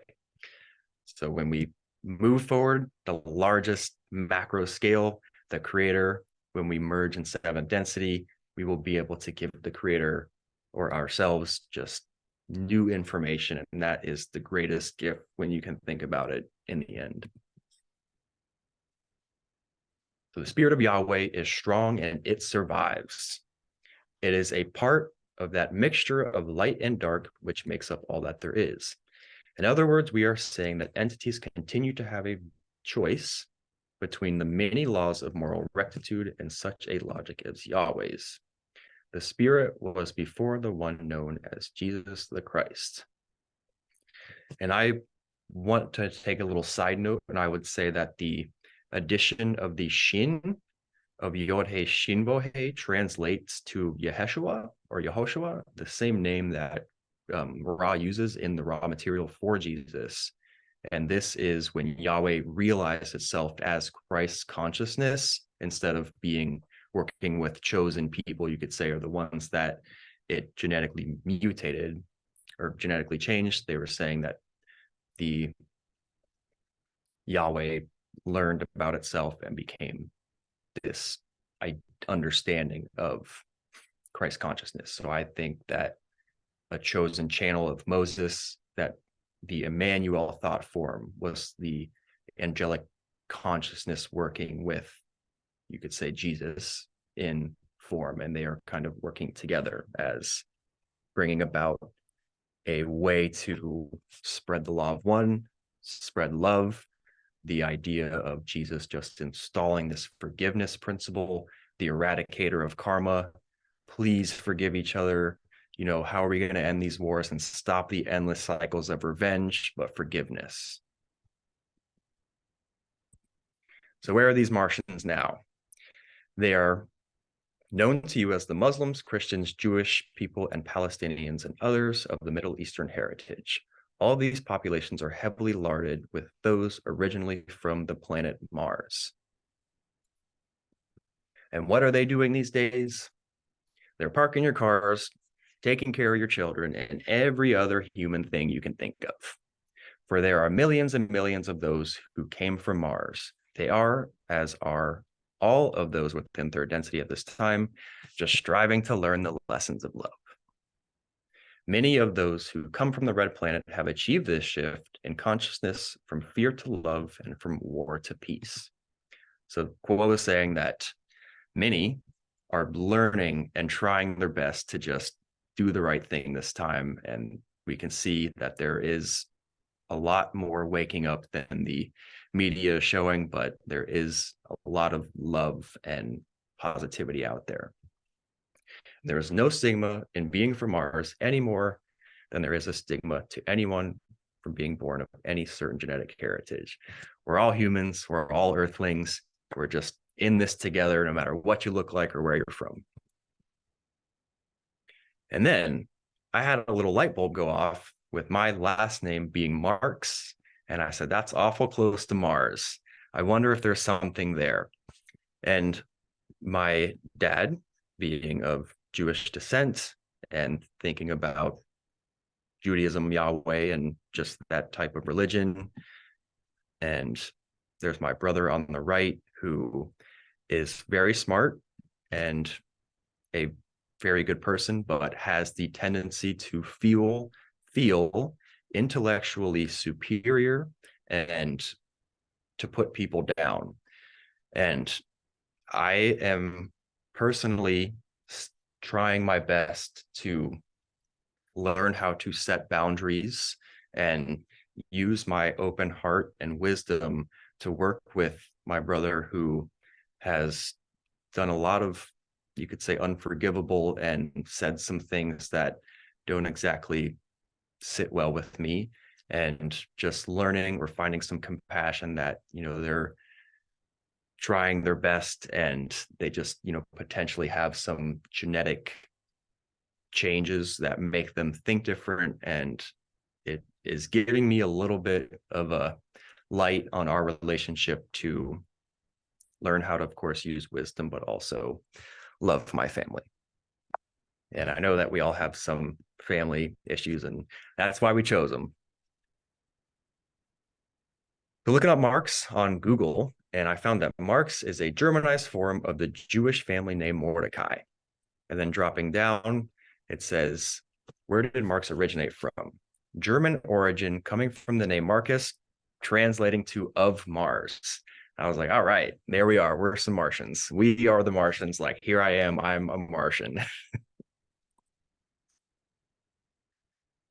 So when we move forward, the largest macro scale, the creator, when we merge in seventh density, we will be able to give the creator or ourselves just new information. And that is the greatest gift when you can think about it in the end. So the spirit of Yahweh is strong and it survives. It is a part of that mixture of light and dark, which makes up all that there is. In other words, we are saying that entities continue to have a choice between the many laws of moral rectitude and such a logic as Yahweh's. The Spirit was before the one known as Jesus the Christ. And I want to take a little side note, and I would say that the addition of the Shin of Yod-He Shin-Bo-He translates to Yeshua or Yehoshua, the same name that Ra uses in the raw material for Jesus. And this is when Yahweh realized itself as Christ's consciousness instead of being working with chosen people, you could say, are the ones that it genetically mutated or genetically changed. They were saying that the Yahweh learned about itself and became this understanding of Christ consciousness. So I think that a chosen channel of Moses, that the Emmanuel thought form was the angelic consciousness working with, you could say, Jesus in form, and they are kind of working together as bringing about a way to spread the law of one, spread love, the idea of Jesus just installing this forgiveness principle, the eradicator of karma. Please forgive each other. You know, how are we going to end these wars and stop the endless cycles of revenge, but forgiveness? So where are these Martians now? They are known to you as the Muslims, Christians, Jewish people, and Palestinians, and others of the Middle Eastern heritage. All these populations are heavily larded with those originally from the planet Mars. And what are they doing these days? They're parking your cars, taking care of your children, and every other human thing you can think of. For there are millions and millions of those who came from Mars. They are, as are all of those within third density at this time, just striving to learn the lessons of love. Many of those who come from the red planet have achieved this shift in consciousness from fear to love and from war to peace. So Quo is saying that many are learning and trying their best to just do the right thing this time. And we can see that there is a lot more waking up than the media is showing, but there is a lot of love and positivity out there. There is no stigma in being from Mars any more than there is a stigma to anyone from being born of any certain genetic heritage. We're all humans, we're all earthlings, we're just in this together, no matter what you look like or where you're from. And then I had a little light bulb go off with my last name being Marx. And I said, that's awful close to Mars. I wonder if there's something there. And my dad, being of Jewish descent and thinking about Judaism, Yahweh, and just that type of religion. And there's my brother on the right who is very smart and a very good person, but has the tendency to feel intellectually superior and to put people down. And I am personally trying my best to learn how to set boundaries and use my open heart and wisdom to work with my brother who has done a lot of, you could say, unforgivable and said some things that don't exactly sit well with me, and just learning or finding some compassion that, you know, they're trying their best and they just, you know, potentially have some genetic changes that make them think different. And it is giving me a little bit of a light on our relationship to learn how to, of course, use wisdom, but also love my family. And I know that we all have some family issues, and that's why we chose them. So looking up Marx on Google, and I found that Marx is a Germanized form of the Jewish family name Mordecai. And then dropping down, it says, where did Marx originate from? German origin, coming from the name Marcus, translating to of Mars. I was like, all right, there we are. We're some Martians. We are the Martians. Like, here I am. I'm a Martian.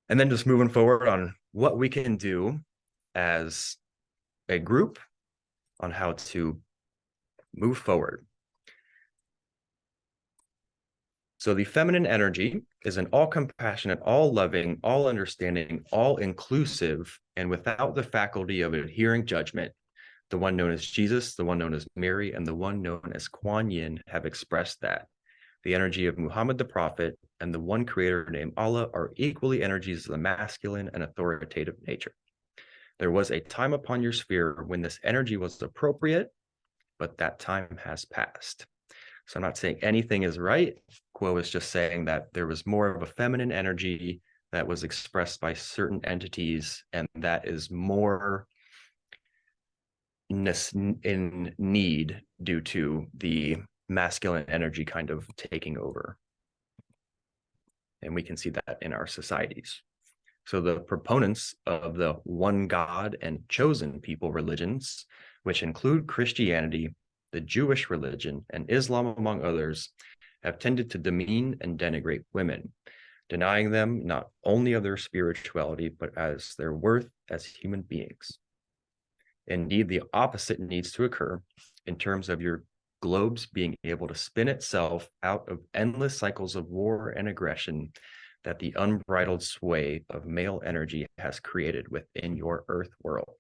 And then just moving forward on what we can do as a group on how to move forward. So the feminine energy is an all compassionate, all loving, all understanding, all inclusive, and without the faculty of adhering judgment. The one known as Jesus, the one known as Mary, and the one known as Kuan Yin have expressed that. The energy of Muhammad the Prophet and the one creator named Allah are equally energies of the masculine and authoritative nature. There was a time upon your sphere when this energy was appropriate, but that time has passed. So I'm not saying anything is right. Quo is just saying that there was more of a feminine energy that was expressed by certain entities, and that is more in need due to the masculine energy kind of taking over. And we can see that in our societies. So the proponents of the one God and chosen people religions, which include Christianity, the Jewish religion, and Islam, among others, have tended to demean and denigrate women, denying them not only of their spirituality, but as their worth as human beings. Indeed, the opposite needs to occur in terms of your globe's being able to spin itself out of endless cycles of war and aggression that the unbridled sway of male energy has created within your earth world.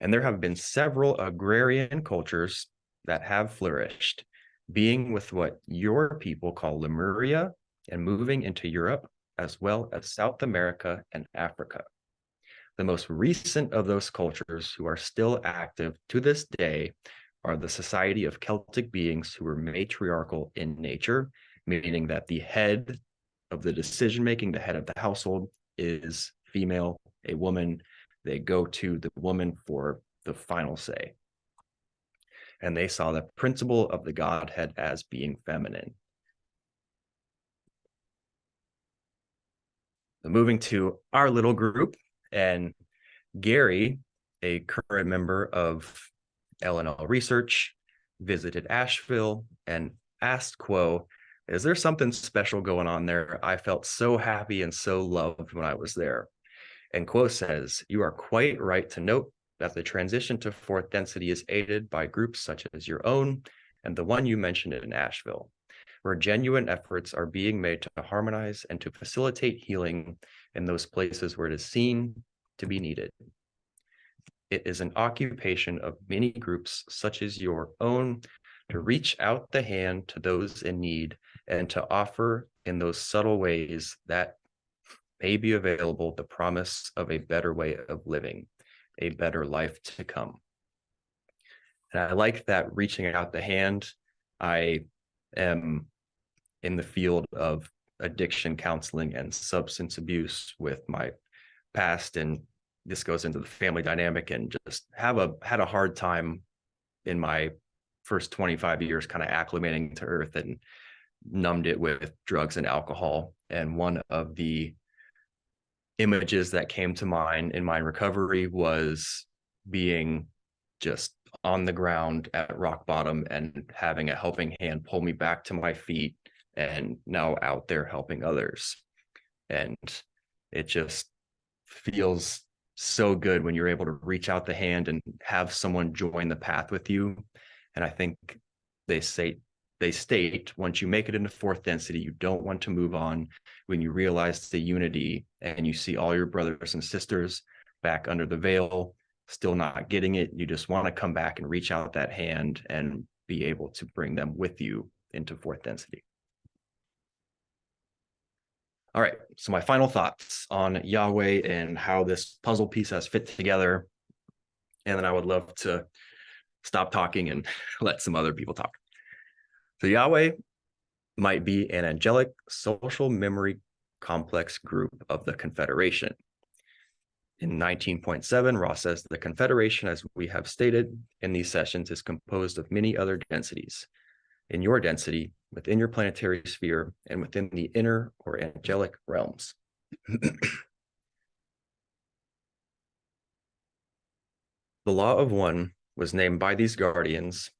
And there have been several agrarian cultures that have flourished, being with what your people call Lemuria and moving into Europe, as well as South America and Africa. The most recent of those cultures who are still active to this day are the Society of Celtic beings who were matriarchal in nature, meaning that the head of the decision-making, the head of the household, is female, a woman. They go to the woman for the final say. And they saw the principle of the Godhead as being feminine. So moving to our little group, and Gary, a current member of LNL Research, visited Asheville and asked Quo, is there something special going on there? I felt so happy and so loved when I was there. And Quo says, you are quite right to note that the transition to fourth density is aided by groups such as your own and the one you mentioned in Asheville, where genuine efforts are being made to harmonize and to facilitate healing in those places where it is seen to be needed. It is an occupation of many groups such as your own to reach out the hand to those in need and to offer in those subtle ways that may be available the promise of a better way of living, a better life to come. And I like that reaching out the hand. I am in the field of addiction counseling and substance abuse with my past, and this goes into the family dynamic, and just had a hard time in my first 25 years kind of acclimating to earth, and numbed it with drugs and alcohol. And one of the images that came to mind in my recovery was being just on the ground at rock bottom and having a helping hand pull me back to my feet, and now out there helping others. And it just feels so good when you're able to reach out the hand and have someone join the path with you. And I think they state once you make it into fourth density, you don't want to move on when you realize the unity and you see all your brothers and sisters back under the veil still not getting it. You just want to come back and reach out that hand and be able to bring them with you into fourth density. All right, so my final thoughts on Yahweh and how this puzzle piece has fit together. And then I would love to stop talking and let some other people talk. So Yahweh might be an angelic social memory complex group of the Confederation. In 19.7, Ross says the Confederation, as we have stated in these sessions, is composed of many other densities. In your density, within your planetary sphere, and within the inner or angelic realms. The law of one was named by these guardians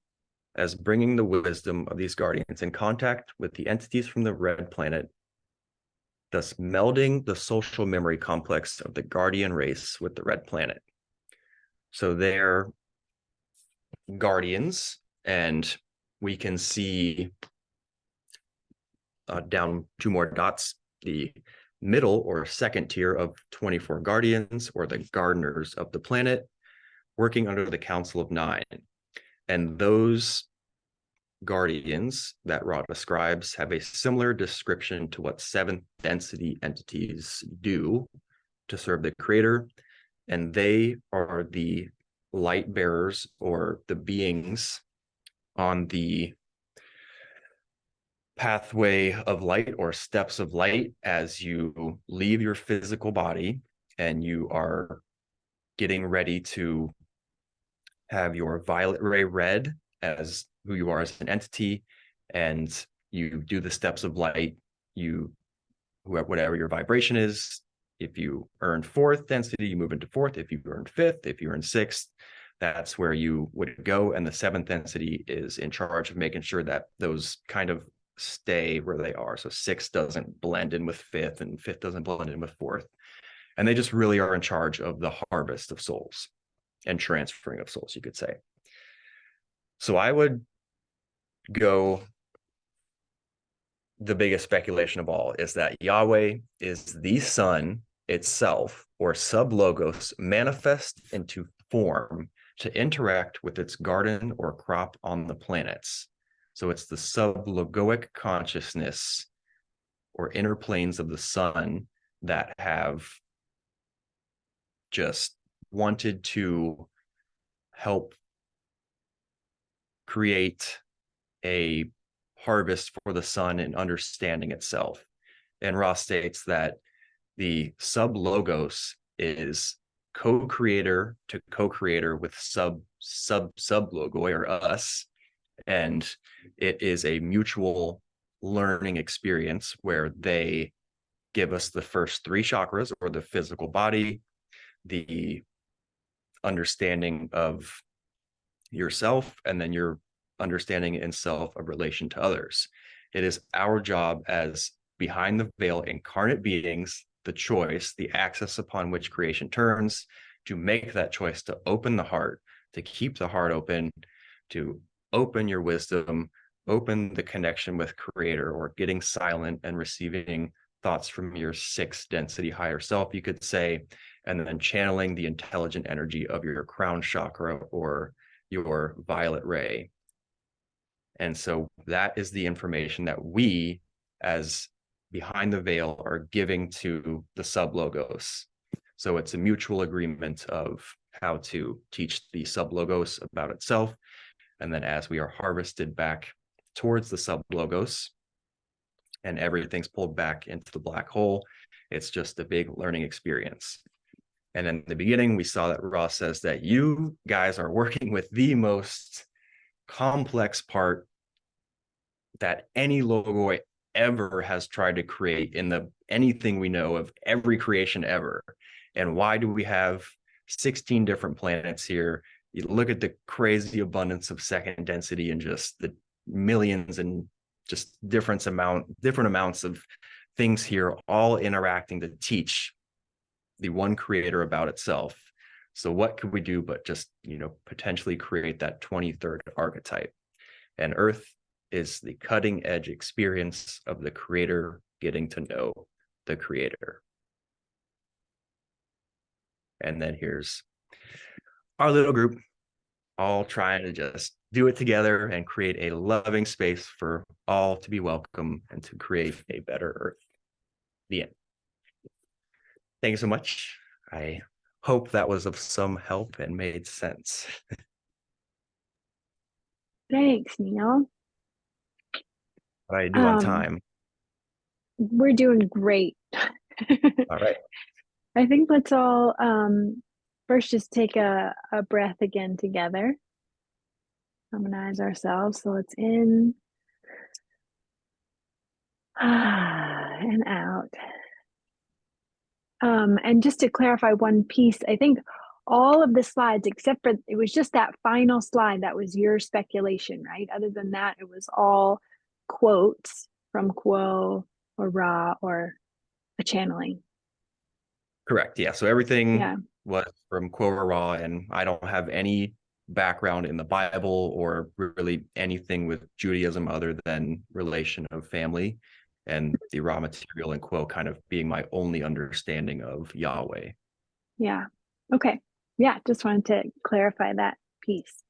as bringing the wisdom of these guardians in contact with the entities from the red planet, thus melding the social memory complex of the guardian race with the red planet. So they're guardians, and we can see down two more dots, the middle or second tier of 24 guardians, or the gardeners of the planet, working under the Council of Nine. And those guardians that Ra describes have a similar description to what seventh density entities do to serve the creator. And they are the light bearers, or the beings on the pathway of light or steps of light as you leave your physical body and you are getting ready to have your violet ray read as who you are as an entity, and you do the steps of light. You, whatever your vibration is, if you earn fourth density, you move into fourth. If you earn fifth, if you earn sixth, that's where you would go. And the seventh density is in charge of making sure that those kind of stay where they are. So sixth doesn't blend in with fifth, and fifth doesn't blend in with fourth. And they just really are in charge of the harvest of souls and transferring of souls, you could say. So I would go, the biggest speculation of all is that Yahweh is the sun itself, or sub-logos, manifest into form to interact with its garden or crop on the planets. So it's the sub-logoic consciousness or inner planes of the sun that have just wanted to help create a harvest for the sun and understanding itself. And Ross states that the sub-logos is co-creator to co-creator with sub-logoi, or us. And it is a mutual learning experience where they give us the first three chakras, or the physical body, the understanding of yourself, and then your understanding in self of relation to others. It is our job as behind the veil incarnate beings, the choice, the axis upon which creation turns, to make that choice, to open the heart, to keep the heart open, to open your wisdom, open the connection with creator, or getting silent and receiving thoughts from your sixth density higher self, you could say, and then channeling the intelligent energy of your crown chakra or your violet ray. And so that is the information that we, as behind the veil, are giving to the sub-logos. So it's a mutual agreement of how to teach the sub-logos about itself. And then as we are harvested back towards the sub-logos and everything's pulled back into the black hole, it's just a big learning experience. And in the beginning, we saw that Ross says that you guys are working with the most complex part that any logo ever has tried to create in the anything we know of every creation ever. And why do we have 16 different planets here? You look at the crazy abundance of second density and just the millions and just different amounts of things here, all interacting to teach the one creator about itself. So what could we do but just, potentially create that 23rd archetype? And Earth is the cutting edge experience of the creator getting to know the creator. And then here's our little group, all trying to just do it together and create a loving space for all to be welcome and to create a better Earth. The end. Thank you so much. I hope that was of some help and made sense. Thanks, Neal. What I do on time. We're doing great. All right. I think let's all first just take a breath again together. Harmonize ourselves. So it's in and out. And just to clarify one piece, I think all of the slides, except for it was just that final slide that was your speculation, right? Other than that, it was all quotes from Quo or Ra or a channeling. Correct. Yeah. So everything was from Quo or Ra, and I don't have any background in the Bible or really anything with Judaism other than relation of family. and the raw material and quo kind of being my only understanding of Yahweh. Yeah. Okay. Yeah, just wanted to clarify that piece.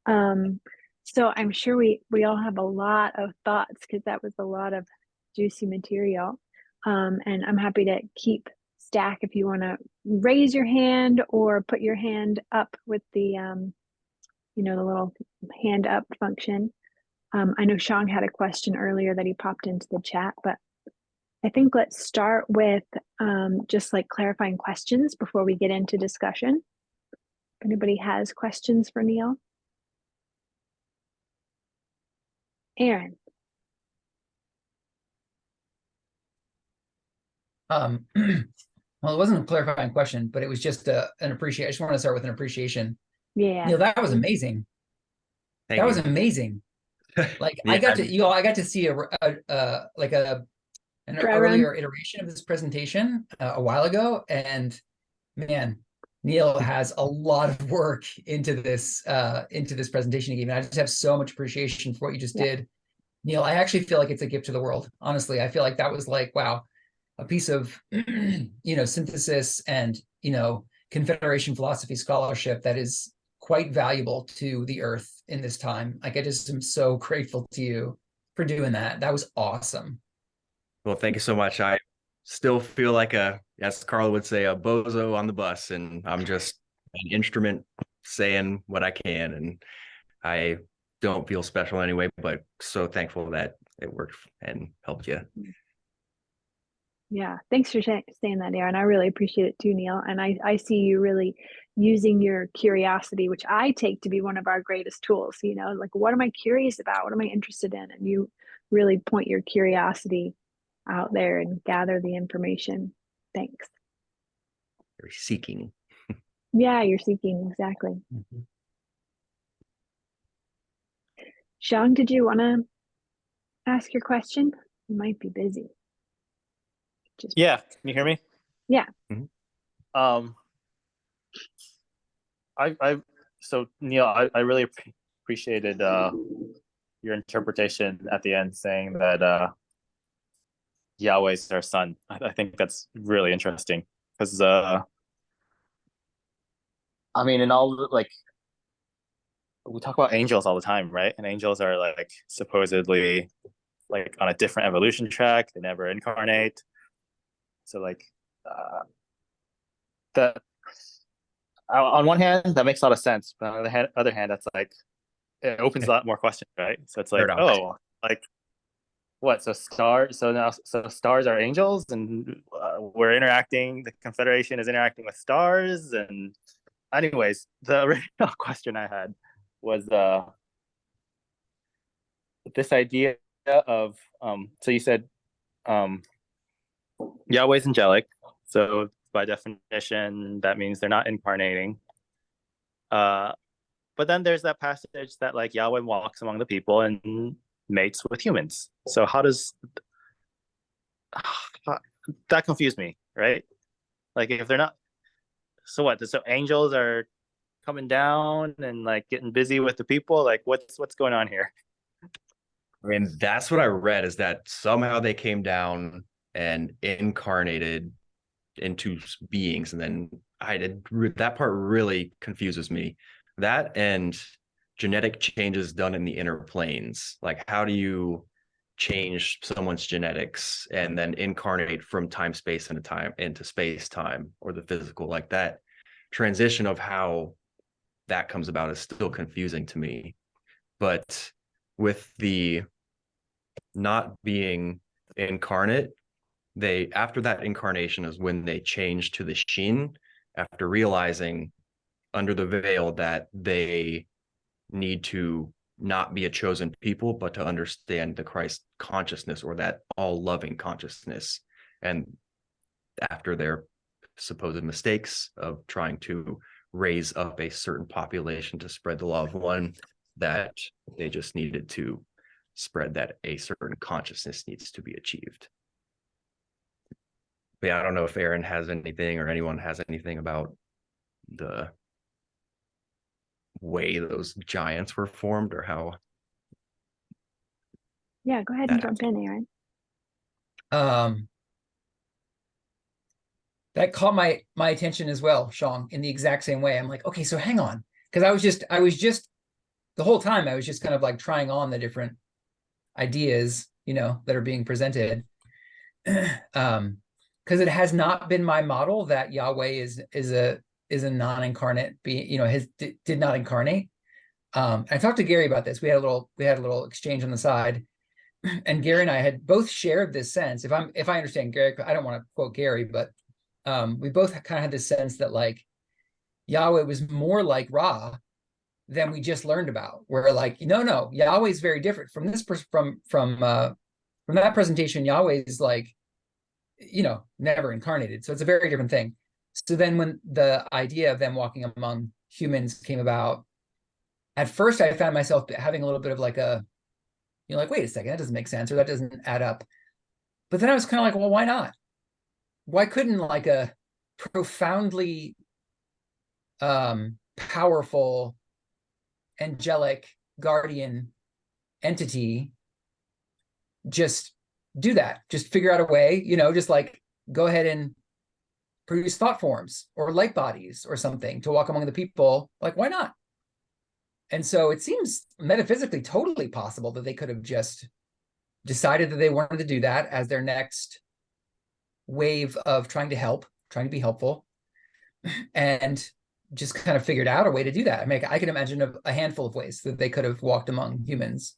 So I'm sure we all have a lot of thoughts because that was a lot of juicy material. And I'm happy to keep stack if you want to raise your hand or put your hand up with the the little hand up function. I know Sean had a question earlier that he popped into the chat, but I think let's start with just like clarifying questions before we get into discussion. If anybody has questions for Neal. Aaron. Well, it wasn't a clarifying question, but it was just an appreciation. I just want to start with an appreciation. Yeah. Neal, that was amazing. Thank That you. was amazing. Like Yeah, I got to see an Dry earlier run. iteration of this presentation a while ago, and man, Neal has a lot of work into this presentation he gave me. I just have so much appreciation for what you just did, Neal. I actually feel like it's a gift to the world. Honestly, I feel like that was like, wow, a piece of synthesis and Confederation philosophy scholarship that is quite valuable to the earth in this time. Like I just am so grateful to you for doing that. That was awesome. Well, thank you so much. I still feel like as Carl would say, a bozo on the bus, and I'm just an instrument saying what I can, and I don't feel special anyway, but so thankful that it worked and helped you. Yeah. Thanks for saying that, Aaron. I really appreciate it too, Neal. And I see you really using your curiosity, which I take to be one of our greatest tools. Like what am I curious about? What am I interested in? And you really point your curiosity out there and gather the information. Thanks. You're seeking. Yeah, you're seeking. Exactly. Mm-hmm. Sean, did you want to ask your question? You might be busy. Yeah, can you hear me? Yeah. Mm-hmm. So Neal, I really appreciated your interpretation at the end, saying that Yahweh's our son. I think that's really interesting because I mean, in all like we talk about angels all the time, right? And angels are like supposedly like on a different evolution track. They never incarnate. So like that on one hand that makes a lot of sense, but on the other hand, that's like it opens a lot more questions, right? So it's like, oh, like what? So stars. So stars are angels, and we're interacting. The Confederation is interacting with stars, and anyways, the original question I had was this idea of so you said Yahweh's angelic, so by definition that means they're not incarnating. But then there's that passage that like Yahweh walks among the people and mates with humans. So how does that confuse me, right? Like if they're not, so what? So angels are coming down and like getting busy with the people. Like what's going on here? I mean, that's what I read, is that somehow they came down and incarnated into beings, and then that part really confuses me. That and genetic changes done in the inner planes. Like, how do you change someone's genetics and then incarnate from time space into space time, or the physical? Like, that transition of how that comes about is still confusing to me. But with the not being incarnate, they, after that incarnation is when they change to the Shin, after realizing under the veil that they need to not be a chosen people, but to understand the Christ consciousness, or that all loving consciousness. And after their supposed mistakes of trying to raise up a certain population to spread the law of one, that they just needed to spread that a certain consciousness needs to be achieved. But yeah, I don't know if Aaron has anything, or anyone has anything about the way those giants were formed, or how. Yeah, go ahead and jump in, Aaron. That caught my attention as well, Sean, in the exact same way. I'm like, okay, so hang on, because I was just the whole time I was just kind of like trying on the different ideas, that are being presented. Because it has not been my model that Yahweh is a non-incarnate being, did not incarnate. I talked to Gary about this. We had a little exchange on the side, and Gary and I had both shared this sense. If I understand Gary, I don't want to quote Gary, but we both kind of had this sense that like Yahweh was more like Ra than we just learned about. Where like, no, Yahweh is very different from this from that presentation. Yahweh is like, never incarnated, so it's a very different thing. So then when the idea of them walking among humans came about, at first I found myself having a little bit of like like, wait a second, that doesn't make sense, or that doesn't add up. But then I was kind of like, well, why not? Why couldn't like a profoundly powerful angelic guardian entity just do that? Just figure out a way, just like go ahead and produce thought forms or light bodies or something to walk among the people. Like, why not? And so it seems metaphysically totally possible that they could have just decided that they wanted to do that as their next wave of trying to be helpful, and just kind of figured out a way to do that. I mean, I can imagine a handful of ways that they could have walked among humans.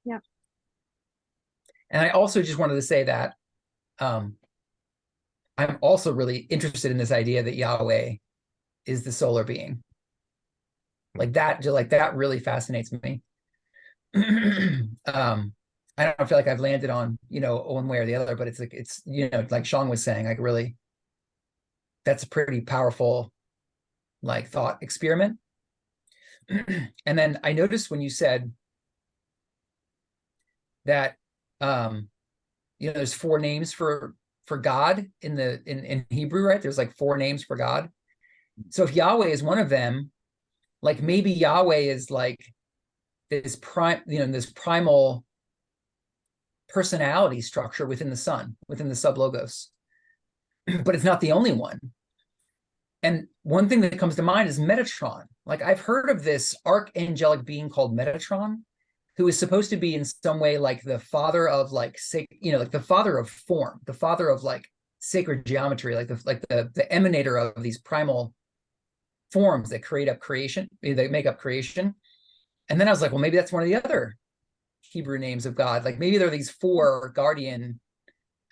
Yeah. And I also just wanted to say that I'm also really interested in this idea that Yahweh is the solar being. Like that really fascinates me. I don't feel like I've landed on, one way or the other, but it's like Sean was saying, like really, that's a pretty powerful like thought experiment. And then I noticed when you said that, there's 4 names for God in Hebrew, right? There's like 4 names for God. So if Yahweh is one of them, like maybe Yahweh is like this primal personality structure within the sun, within the sublogos, but it's not the only one. And one thing that comes to mind is Metatron. Like I've heard of this archangelic being called Metatron, who is supposed to be in some way like the father of like like the father of form, the father of like sacred geometry, like the emanator of these primal forms that make up creation. And then I was like, well, maybe that's one of the other Hebrew names of God. Like maybe there are these 4 guardian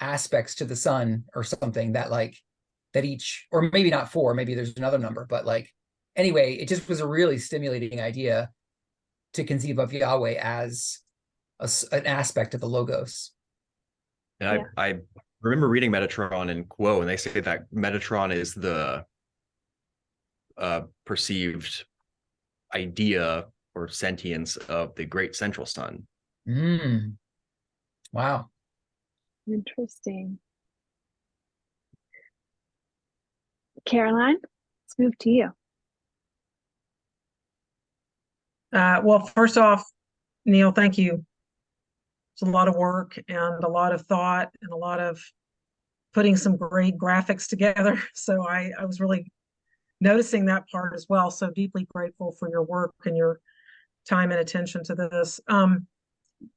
aspects to the sun or something that each, or maybe not 4, maybe there's another number, but like, anyway, it just was a really stimulating idea to conceive of Yahweh as an aspect of the Logos. And I remember reading Metatron in Quo, and they say that Metatron is the perceived idea or sentience of the great central sun. Wow. Interesting. Caroline, let's move to you. Well, first off, Neal, thank you. It's a lot of work and a lot of thought and a lot of putting some great graphics together. So I was really noticing that part as well. So deeply grateful for your work and your time and attention to this.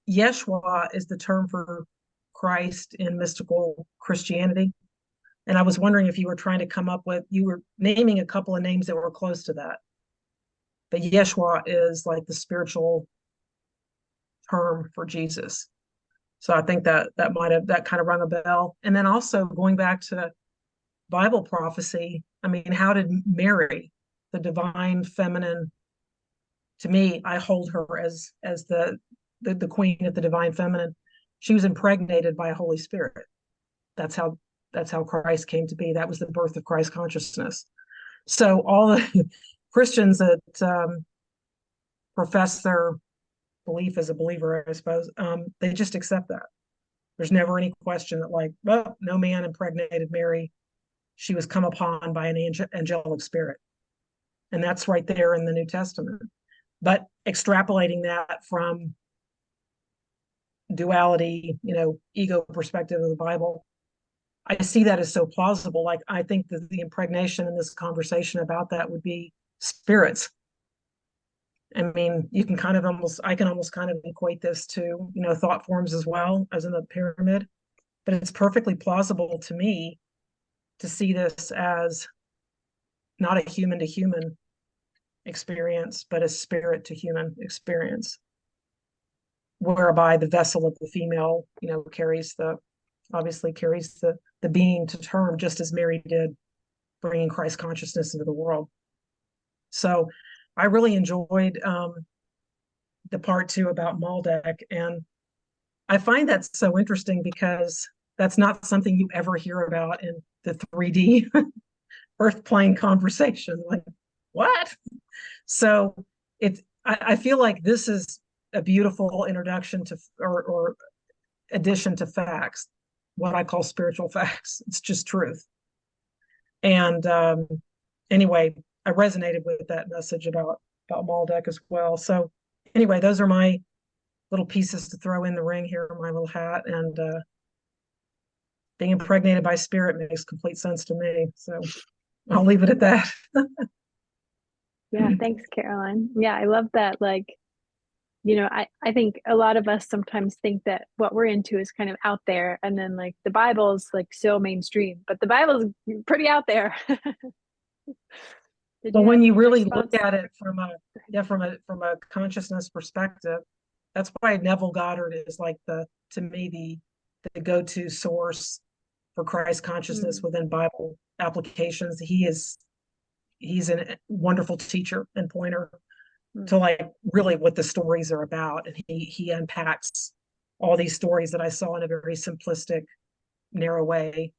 Yeshua is the term for Christ in mystical Christianity. And I was wondering if you were trying to come up with, you were naming a couple of names that were close to that. But Yeshua is like the spiritual term for Jesus. So I think that kind of rung a bell. And then also going back to Bible prophecy, I mean, how did Mary, the divine feminine, to me, I hold her as the queen of the divine feminine. She was impregnated by a Holy Spirit. That's how Christ came to be. That was the birth of Christ consciousness. So all the Christians that profess their belief as a believer, I suppose, they just accept that. There's never any question that like, well, no man impregnated Mary. She was come upon by an angelic spirit. And that's right there in the New Testament. But extrapolating that from duality, ego perspective of the Bible. I see that as so plausible. Like, I think that the impregnation in this conversation about that would be spirits. I mean, I can almost kind of equate this to, thought forms as well as in the pyramid, but it's perfectly plausible to me to see this as not a human to human experience, but a spirit to human experience, whereby the vessel of the female, obviously carries the being to term, just as Mary did, bringing Christ consciousness into the world. So I really enjoyed the part 2 about Maldek, and I find that so interesting because that's not something you ever hear about in the 3D earth plane conversation. Like, what? So I feel like this is a beautiful introduction to or addition to facts, what I call spiritual facts. It's just truth. And anyway, I resonated with that message about Maldek as well. So anyway, those are my little pieces to throw in the ring here, my little hat. And being impregnated by spirit makes complete sense to me. So I'll leave it at that. Yeah, thanks, Caroline. Yeah, I love that. Like, I think a lot of us sometimes think that what we're into is kind of out there, and then like the Bible's like so mainstream, but the Bible's pretty out there. But when you really look at it from a consciousness perspective, that's why Neville Goddard is like to me the go-to source for Christ consciousness within Bible applications. He's a wonderful teacher and pointer to like really what the stories are about, and he unpacks all these stories that I saw in a very simplistic, narrow way,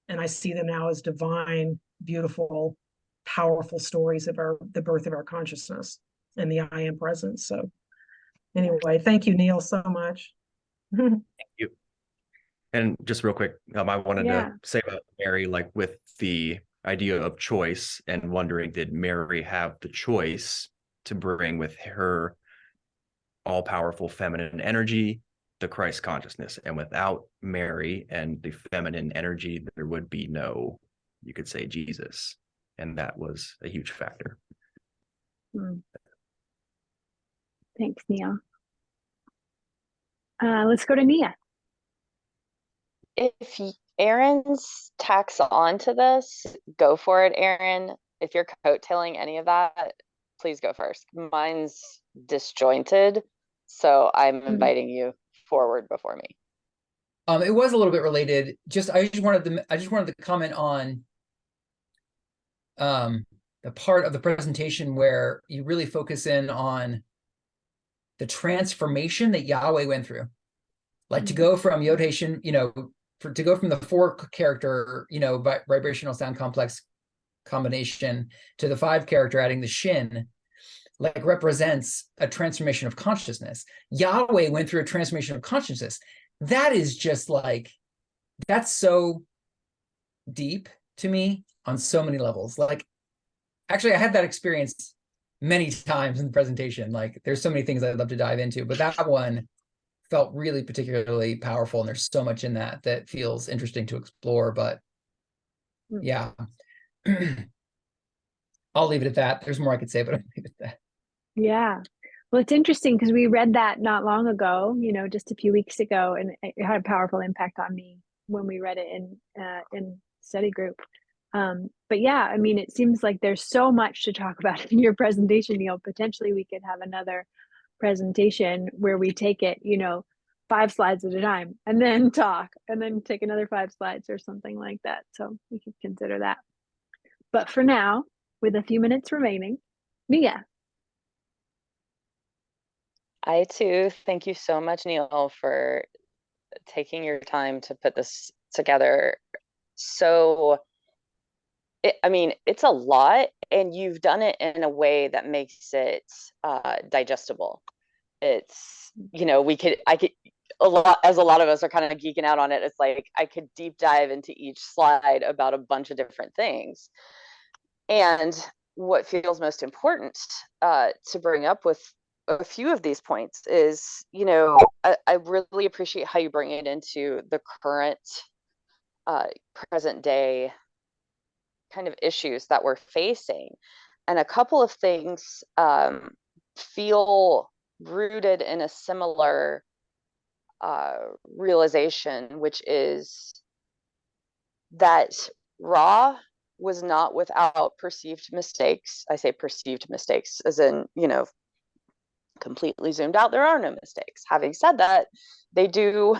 and I see them now as divine, beautiful, powerful stories of the birth of our consciousness and the I am presence. So anyway, thank you, Neal, so much. Thank you. And just real quick, I wanted to say about Mary, like with the idea of choice and wondering, did Mary have the choice to bring with her all-powerful feminine energy the Christ consciousness? And without Mary and the feminine energy, there would be no, you could say, Jesus. And that was a huge factor. Thanks, Neal. Let's go to Nia. If Aaron's tacks on to this, go for it, Aaron. If you're coattailing any of that, please go first. Mine's disjointed, so I'm inviting you forward before me. It was a little bit related. I just wanted to comment on the part of the presentation where you really focus in on the transformation that Yahweh went through. Like to go from Yod-Heh-Shin, to go from the 4-character, vibrational sound complex combination to the 5-character adding the Shin, like represents a transformation of consciousness. Yahweh went through a transformation of consciousness. That is just like, that's so deep to me on so many levels. Like, actually, I had that experience many times in the presentation. Like, there's so many things I'd love to dive into, but that one felt really particularly powerful, and there's so much in that feels interesting to explore. But yeah, I'll leave it at that. There's more I could say, but I'll leave it at that. Yeah. Well, it's interesting because we read that not long ago, just a few weeks ago, and it had a powerful impact on me when we read it in study group. But yeah, I mean, it seems like there's so much to talk about in your presentation, Neal. Potentially we could have another presentation where we take it, 5 slides at a time and then talk and then take another 5 slides or something like that. So we could consider that. But for now, with a few minutes remaining, Nia. I too thank you so much, Neal, for taking your time to put this together. So it's a lot, and you've done it in a way that makes it digestible. It's, a lot of us are kind of geeking out on it. It's like I could deep dive into each slide about a bunch of different things. And what feels most important to bring up with a few of these points is, I really appreciate how you bring it into the current present day kind of issues that we're facing. And a couple of things feel rooted in a similar realization, which is that Ra was not without perceived mistakes. I say perceived mistakes as in, completely zoomed out, there are no mistakes. Having said that, they do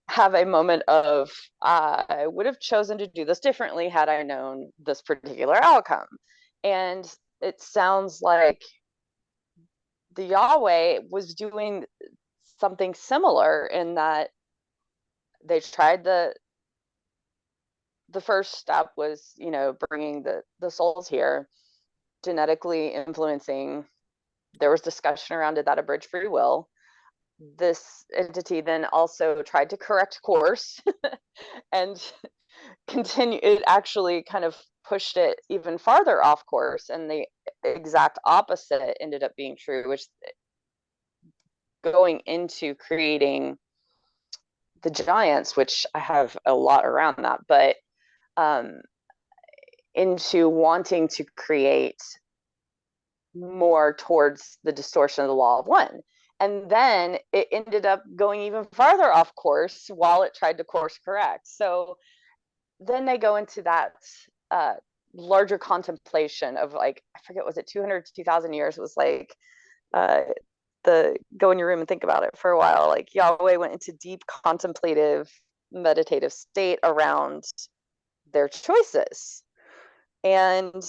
have a moment of, I would have chosen to do this differently had I known this particular outcome. And it sounds like the Yahweh was doing something similar in that they tried the first step was, bringing the souls here, genetically influencing. There was discussion around, did that abridge free will? This entity then also tried to correct course and continue. It actually kind of pushed it even farther off course, and the exact opposite ended up being true, which going into creating the giants, which I have a lot around that, but into wanting to create more towards the distortion of the law of one. And then it ended up going even farther off course while it tried to course correct. So then they go into that larger contemplation of, like, I forget, was it 200 to 2,000 years? It was like the go in your room and think about it for a while. Like, Yahweh went into deep contemplative meditative state around their choices. And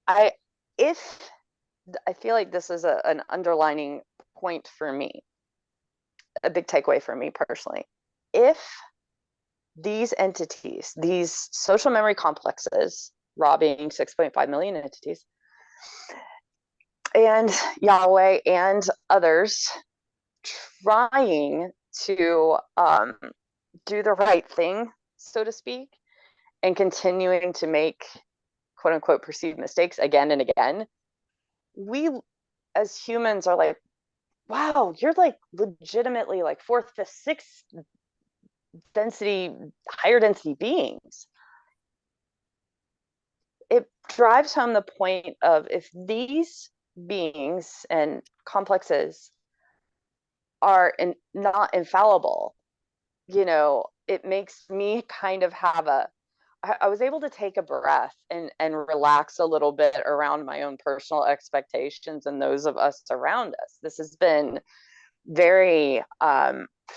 I feel like this is an underlining point for me, a big takeaway for me personally. If these entities, these social memory complexes, Ra being 6.5 million entities, and Yahweh and others trying to do the right thing, so to speak, and continuing to make quote unquote perceived mistakes again and again, we as humans are like, wow, you're like legitimately like fourth, fifth, sixth density, higher density beings. It drives home the point of, if these beings and complexes are not infallible, it makes me kind of have I was able to take a breath and relax a little bit around my own personal expectations and those of us around us. This has been very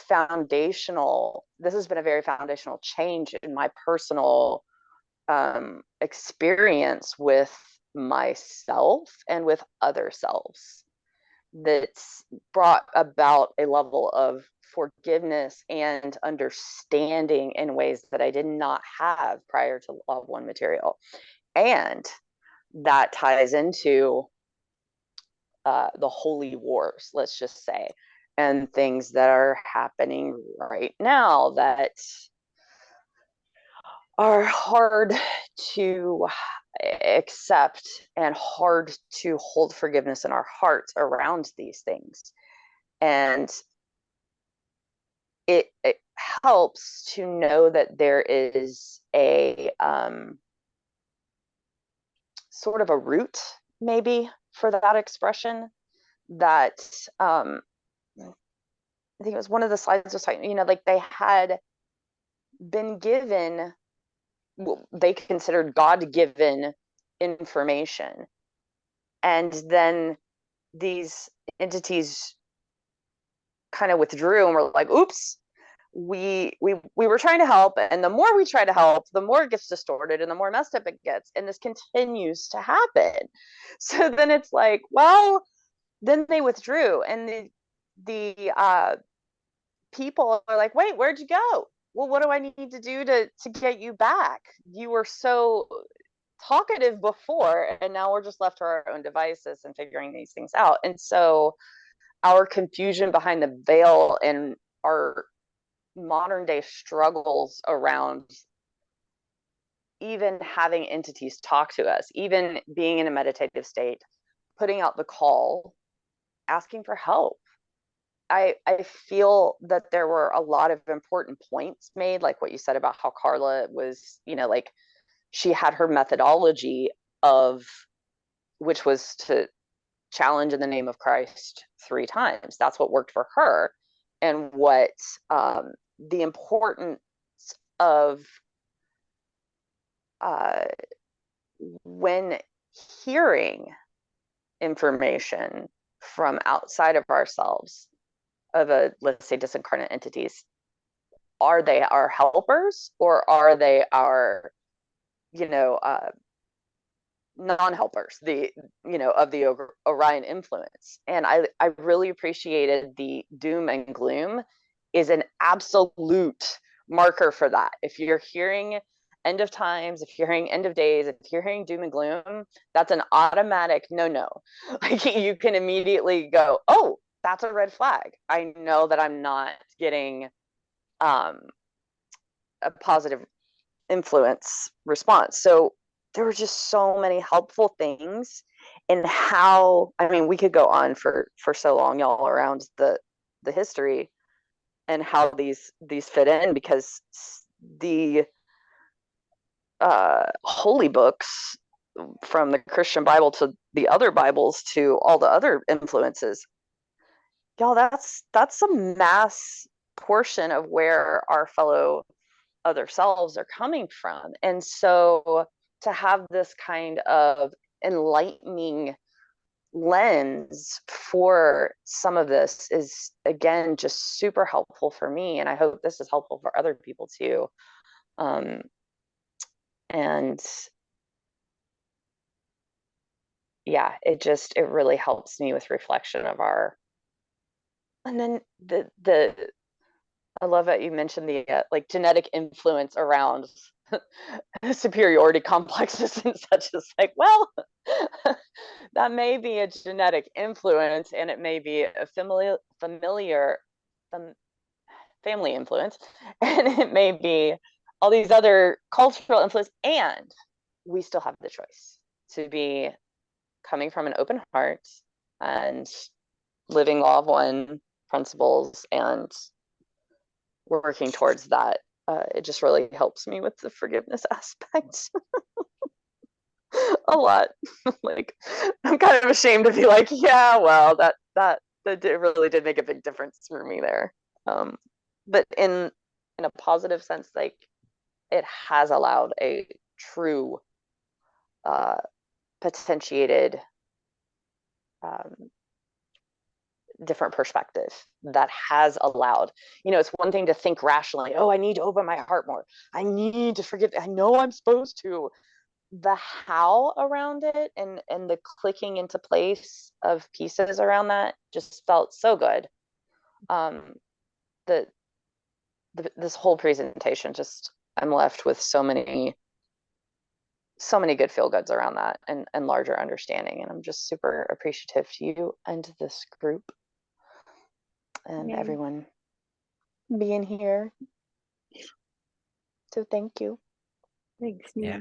foundational. This has been a very foundational change in my personal experience with myself and with other selves, that's brought about a level of forgiveness and understanding in ways that I did not have prior to Law of One material. And that ties into the holy wars, let's just say, and things that are happening right now that are hard to accept and hard to hold forgiveness in our hearts around these things. And it helps to know that there is a sort of a root, maybe, for that expression, that I think it was one of the slides was talking, like they had been given, they considered God-given information, and then these entities kind of withdrew and were like, oops, we were trying to help, and the more we try to help, the more it gets distorted and the more messed up it gets, and this continues to happen. So then it's like, well, then they withdrew, and the people are like, wait, where'd you go? Well, what do I need to do to get you back? You were so talkative before, and now we're just left to our own devices and figuring these things out. And so our confusion behind the veil and our modern day struggles around even having entities talk to us, even being in a meditative state, putting out the call asking for help. I feel that there were a lot of important points made, like what you said about how Carla was, like she had her methodology of, which was to challenge in the name of Christ 3 times. That's what worked for her. And what the importance of when hearing information from outside of ourselves, of let's say disincarnate entities, are they our helpers or are they our non-helpers, of the Orion influence? And I really appreciated the doom and gloom is an absolute marker for that. If you're hearing end of times, if you're hearing end of days, if you're hearing doom and gloom, that's an automatic no. Like you can immediately go, oh, that's a red flag. I know that I'm not getting a positive influence response. So there were just so many helpful things in how, I mean, we could go on for so long, y'all, around the history and how these fit in, because the holy books, from the Christian Bible to the other Bibles to all the other influences, y'all, that's a mass portion of where our fellow other selves are coming from. And so to have this kind of enlightening lens for some of this is, again, just super helpful for me, and I hope this is helpful for other people too. And yeah, it really helps me with reflection of our, and then the I love that you mentioned the like genetic influence around superiority complexes and such. As like, well, that may be a genetic influence, and it may be a family influence, and it may be all these other cultural influence, and we still have the choice to be coming from an open heart and living law of one principles and working towards that. It just really helps me with the forgiveness aspect a lot. Like, I'm kind of ashamed to be like, yeah, well, that really did make a big difference for me there. But in a positive sense, like, it has allowed a true potentiated different perspective that has allowed, it's one thing to think rationally, oh, I need to open my heart more, I need to forgive, I know I'm supposed to. The how around it and the clicking into place of pieces around that just felt so good. This whole presentation, just, I'm left with so many good feel goods around that and larger understanding, and I'm just super appreciative to you and this group and everyone being here. So thank you. Thanks, Nia. Yeah.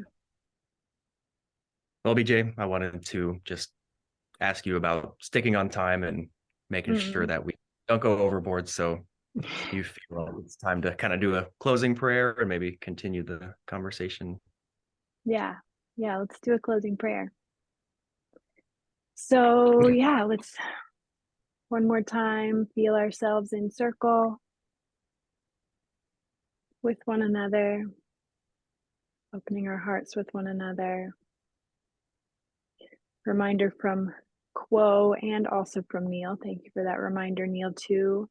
Well, BJ, I wanted to just ask you about sticking on time and making sure that we don't go overboard. So you feel it's time to kind of do a closing prayer and maybe continue the conversation? Yeah, let's do a closing prayer. So yeah, let's one more time feel ourselves in circle with one another, opening our hearts with one another. Reminder from Quo and also from Neal. Thank you for that reminder, Neal, to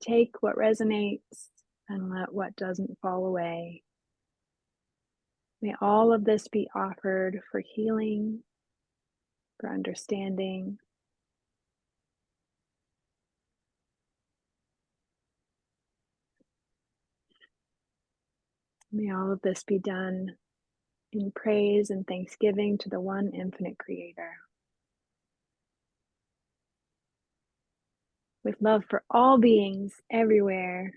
take what resonates and let what doesn't fall away. May all of this be offered for healing, for understanding. May all of this be done in praise and thanksgiving to the one infinite creator. With love for all beings everywhere.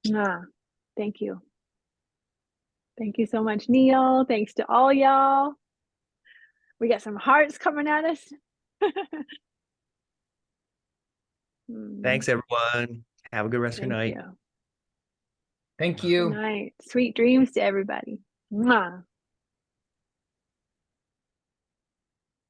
Thank you. Thank you so much, Neal. Thanks to all y'all. We got some hearts coming at us. Thanks, everyone. Have a good rest of your Thank night. you. Thank Good you. night. Sweet dreams to everybody. Mwah.